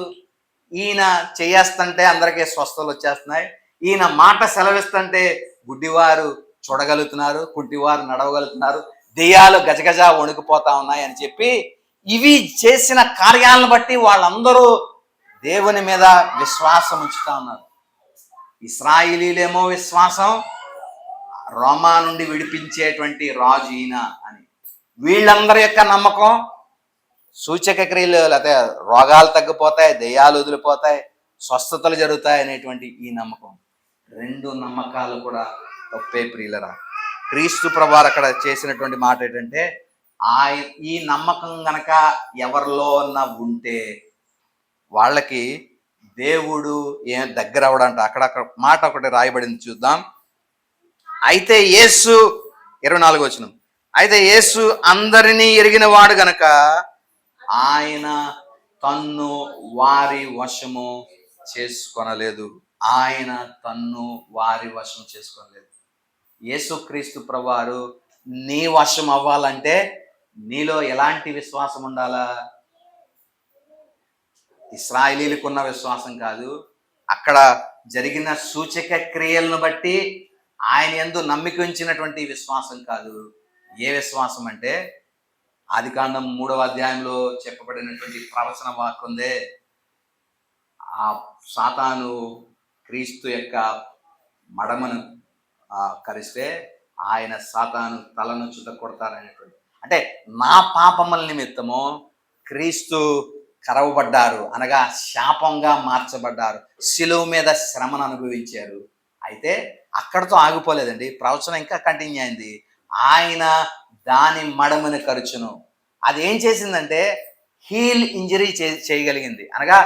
ఈయన చేయేస్తుంటే అందరికీ స్వస్థతలు వచ్చేస్తున్నాయి, ఈయన మాట సెలవిస్తుంటే గుడ్డివారు చూడగలుగుతున్నారు, కుంటివారు నడవగలుగుతున్నారు, దెయ్యాలు గజగజ వణికిపోతా ఉన్నాయి అని చెప్పి ఇవి చేసిన కార్యాలను బట్టి వాళ్ళందరూ దేవుని మీద విశ్వాసం ఉంచుతా ఉన్నారు. ఇశ్రాయేలీలేమో విశ్వాసం, రోమా నుండి విడిపించేటువంటి రాజు ఈయన అని. వీళ్ళందరి యొక్క నమ్మకం సూచక క్రియలు, లేకపోతే రోగాలు తగ్గిపోతాయి, దెయ్యాలు వదిలిపోతాయి, స్వస్థతలు జరుగుతాయి అనేటువంటి ఈ నమ్మకం. రెండు నమ్మకాలు కూడా తప్పే ప్రియులరా. క్రీస్తు ప్రభువారు అక్కడ చేసినటువంటి మాట ఏంటంటే, ఈ నమ్మకం గనక ఎవరిలో ఉంటే వాళ్ళకి దేవుడు దగ్గర అవడంట. అక్కడ మాట ఒకటి రాయబడింది, చూద్దాం. అయితే యేసు 24 వచనం, అయితే యేసు అందరినీ ఎరిగిన వాడు గనక ఆయన తన్ను వారి వశము చేసుకొనలేదు. ఆయన తన్ను వారి వశం చేసుకోలేదు. యేసుక్రీస్తు ప్రభువారు నీ వశం అవ్వాలంటే నీలో ఎలాంటి విశ్వాసం ఉండాలా? ఇశ్రాయేలీలకు ఉన్న విశ్వాసం కాదు, అక్కడ జరిగిన సూచక క్రియలను బట్టి ఆయన యందు నమ్మిక ఉంచినటువంటి విశ్వాసం కాదు. ఏ విశ్వాసం అంటే ఆదికాండం 3వ అధ్యాయంలో చెప్పబడినటువంటి ప్రవచన వాక్కు ఉందే, ఆ సాతాను క్రీస్తు యొక్క మడమను కరిస్తే ఆయన సాతాను తలను చుట్ట కొడతారనేటువంటి, అంటే నా పాపముల నిమిత్తము క్రీస్తు కరవబడ్డారు, అనగా శాపంగా మార్చబడ్డారు, శిలువ మీద శ్రమను అనుభవించారు. అయితే అక్కడతో ఆగిపోలేదండి, ప్రవచనం ఇంకా కంటిన్యూ అయింది. ఆయన దాని మడమని కరుచును, అది ఏం చేసిందంటే హీల్ ఇంజరీ చేయగలిగింది, అనగా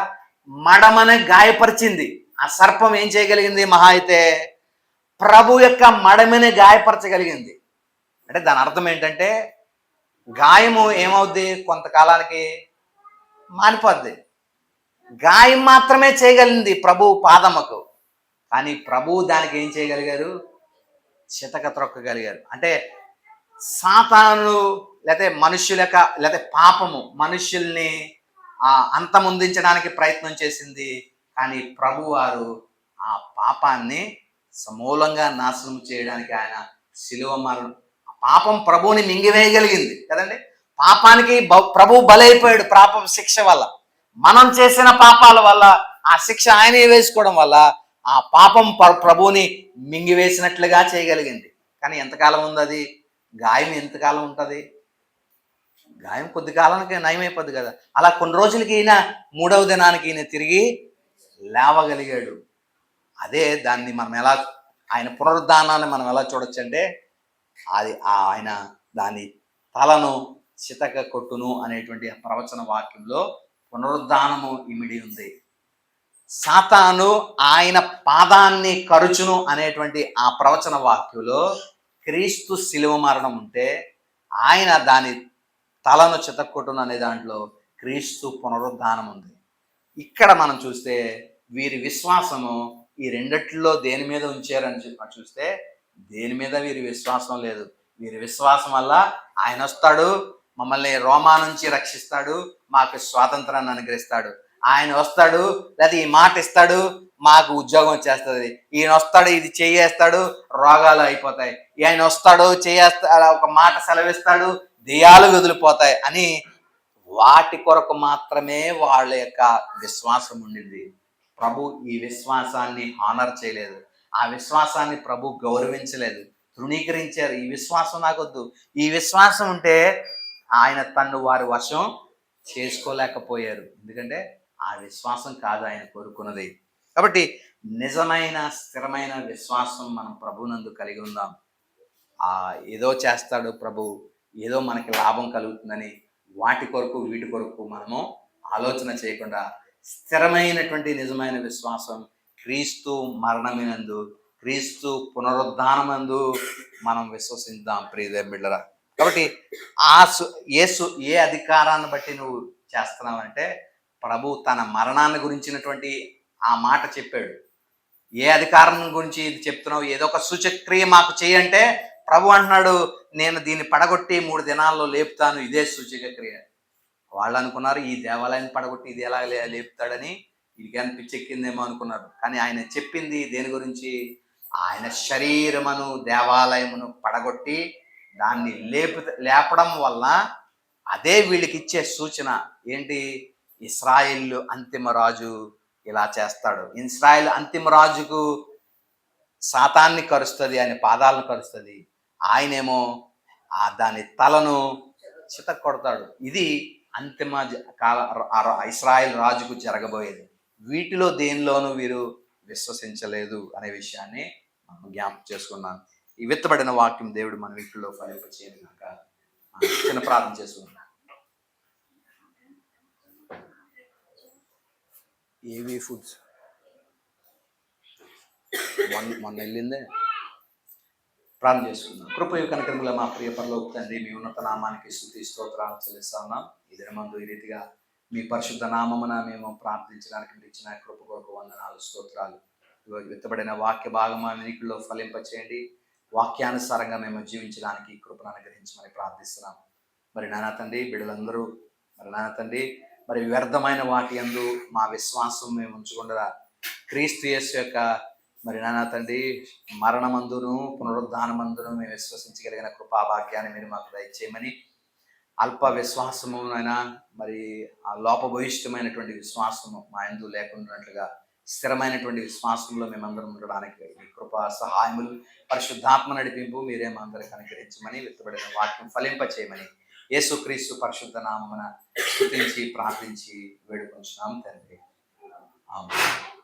మడమని గాయపరిచింది. ఆ సర్పం ఏం చేయగలిగింది? మహా అయితే ప్రభు యొక్క మడమని గాయపరచగలిగింది. అంటే దాని అర్థం ఏంటంటే గాయము ఏమవుద్ది, కొంతకాలానికి మానిపోద్ది. గాయం మాత్రమే చేయగలిగింది ప్రభు పాదముకు, కానీ ప్రభు దానికి ఏం చేయగలిగారు? చితక త్రొక్కగలిగారు. అంటే సాతాను లేకపోతే లేకపోతే పాపము మనుష్యుల్ని అంతమొందించడానికి ప్రయత్నం చేసింది, కానీ ప్రభువారు ఆ పాపాన్ని సమూలంగా నాశనం చేయడానికి ఆయన శిలువ మరణం, పాపం ప్రభువుని మింగివేయగలిగింది కదండి. పాపానికి ప్రభు బలైపోయాడు పాపం శిక్ష వల్ల. మనం చేసిన పాపాల వల్ల ఆ శిక్ష ఆయనే వేసుకోవడం వల్ల ఆ పాపం ప్రభువుని మింగివేసినట్లుగా చేయగలిగింది. కానీ ఎంతకాలం ఉంది అది? గాయం ఎంతకాలం ఉంటుంది? గాయం కొద్ది కాలానికి నయమైపోద్ది కదా. అలా కొన్ని రోజులకి ఈయన 3వ దినానికి ఈయన తిరిగి లేవగలిగాడు. అదే దాన్ని మనం ఎలా, ఆయన పునరుద్ధానాన్ని మనం ఎలా చూడొచ్చు అంటే, అది ఆయన దాని తలను చితక కొట్టును అనేటువంటి ప్రవచన వాక్యంలో పునరుద్ధానము ఇమిడి ఉంది. సాతాను ఆయన పాదాన్ని కరుచును అనేటువంటి ఆ ప్రవచన వాక్యంలో క్రీస్తు శిలువ మరణం ఉంటే, ఆయన దాని తలను చితక్కొట్టును అనే దాంట్లో క్రీస్తు పునరుద్ధానం ఉంది. ఇక్కడ మనం చూస్తే వీరి విశ్వాసము ఈ రెండిట్లో దేని మీద ఉంచారని చూస్తే దేని మీద వీరి విశ్వాసం లేదు. వీరి విశ్వాసం వల్ల ఆయన వస్తాడు, మమ్మల్ని రోమా నుంచి రక్షిస్తాడు, మాకు స్వాతంత్రాన్ని అనుగ్రహిస్తాడు, ఆయన వస్తాడు, లేదా ఈ మాట ఇస్తాడు, మాకు ఉద్యోగం వచ్చేస్తుంది, ఈయన వస్తాడు, ఇది చేయేస్తాడు, రోగాలు అయిపోతాయి, ఆయన వస్తాడు, చేయేస్తాడు, ఒక మాట సెలవిస్తాడు, దెయ్యాలు వదిలిపోతాయి అని వాటి కొరకు మాత్రమే వాళ్ళ యొక్క విశ్వాసం ఉండింది. ప్రభు ఈ విశ్వాసాన్ని హానర్ చేయలేదు, ఆ విశ్వాసాన్ని ప్రభు గౌరవించలేదు, తృణీకరించారు. ఈ విశ్వాసం నాకొద్దు. ఈ విశ్వాసం ఉంటే ఆయన తన్ను వారి వశం చేసుకోలేకపోయారు, ఎందుకంటే ఆ విశ్వాసం కాదు ఆయన కోరుకున్నది. కాబట్టి నిజమైన స్థిరమైన విశ్వాసం మనం ప్రభునందు కలిగి ఉందాం. ఏదో చేస్తాడు ప్రభు, ఏదో మనకి లాభం కలుగుతుందని వాటి కొరకు వీటి కొరకు మనము ఆలోచన చేయకుండా స్థిరమైనటువంటి నిజమైన విశ్వాసం క్రీస్తు మరణమినందు, క్రీస్తు పునరుద్ధానమందు మనం విశ్వసిద్దాం ప్రియ బిడ్డరా. కాబట్టి యేసు ఏ అధికారాన్ని బట్టి నువ్వు చేస్తున్నావంటే, ప్రభు తన మరణాన్ని గురించినటువంటి ఆ మాట చెప్పాడు. ఏ అధికారం గురించి ఇది చెప్తున్నావు? ఏదో ఒక సూచక్రియ మాకు చేయంటే ప్రభు అంటున్నాడు, నేను దీన్ని పడగొట్టి 3 దినాల్లో లేపుతాను, ఇదే సూచక క్రియ. వాళ్ళు అనుకున్నారు ఈ దేవాలయాన్ని పడగొట్టి ఇది ఎలా లేపుతాడని, వీడికి పిచ్చెక్కిందేమో అనుకున్నారు. కానీ ఆయన చెప్పింది దేని గురించి? ఆయన శరీరమును దేవాలయమును పడగొట్టి దాన్ని లేపడం వల్ల అదే వీళ్ళకి ఇచ్చే సూచన ఏంటి? ఇశ్రాయేలు అంతిమ రాజు ఇలా చేస్తాడు. ఇశ్రాయేల్ అంతిమ రాజుకు సాతాన్ని కరుస్తుంది, ఆయన పాదాలను కరుస్తుంది, ఆయనేమో దాని తలను చితక్కొడతాడు. ఇది అంతిమ కాల ఇశ్రాయేల్ రాజుకు జరగబోయేది. వీటిలో దేనిలోనూ వీరు విశ్వసించలేదు అనే విషయాన్ని మనం జ్ఞాపకం చేసుకున్నాను. ఈ విత్తబడిన వాక్యం దేవుడు మన వీటిలో ఫలింపచేయను గాక. చిన్న ప్రార్థన చేసుకున్నాం. ఏవి ఫుడ్స్ మొన్న వెళ్ళిందే ప్రార్థన చేసుకుందాం. కృపయు కనికరముల మా ప్రియ పరలోక తండ్రి, మీ ఉన్నత నామానికి స్తుతి స్తోత్రాలు చెల్లిస్తా ఉన్నాం. ఈ దినమందు ఈ రీతిగా మీ పరిశుద్ధ నామమున మేము ప్రార్థించడానికి మీరు ఇచ్చిన కృప కొరకు వందనాలు, స్తోత్రాలు. విత్తబడిన వాక్య భాగం మా వీటిలో ఫలింపచేయండి. వాక్యానుసారంగా మేము జీవించడానికి కృపను అనుగ్రహించమని ప్రార్థిస్తున్నాం. మరి నాన్న తండ్రి, బిడ్డలందరూ మరి నాన్న తండ్రి, మరి వ్యర్థమైన వాటి యందు మా విశ్వాసం మేము ఉంచకుండా క్రీస్తు యేసు యొక్క మరి నాన్న తండ్రి మరణమందును పునరుద్ధానమందును మేము విశ్వసించగలిగిన కృపాభాగ్యాన్ని మీరు మాకు దయచేయమని, అల్ప విశ్వాసమునైనా మరి ఆ లోపభూయిష్టమైనటువంటి విశ్వాసము మా యందు లేకున్నట్లుగా స్థిరమైనటువంటి విశ్వాసంలో మేమందరం ఉండడానికి ఈ కృపా సహాయములు, పరిశుద్ధాత్మ నడిపింపు మీరే మా అందరికి అనుగ్రహించమని, విత్తబడిన వాక్యం ఫలింపచేయమని యేసుక్రీస్తు పరిశుద్ధ నామమున స్తుతించి ప్రార్థించి వేడుకొంచున్నాం తండ్రి. ఆమేన్.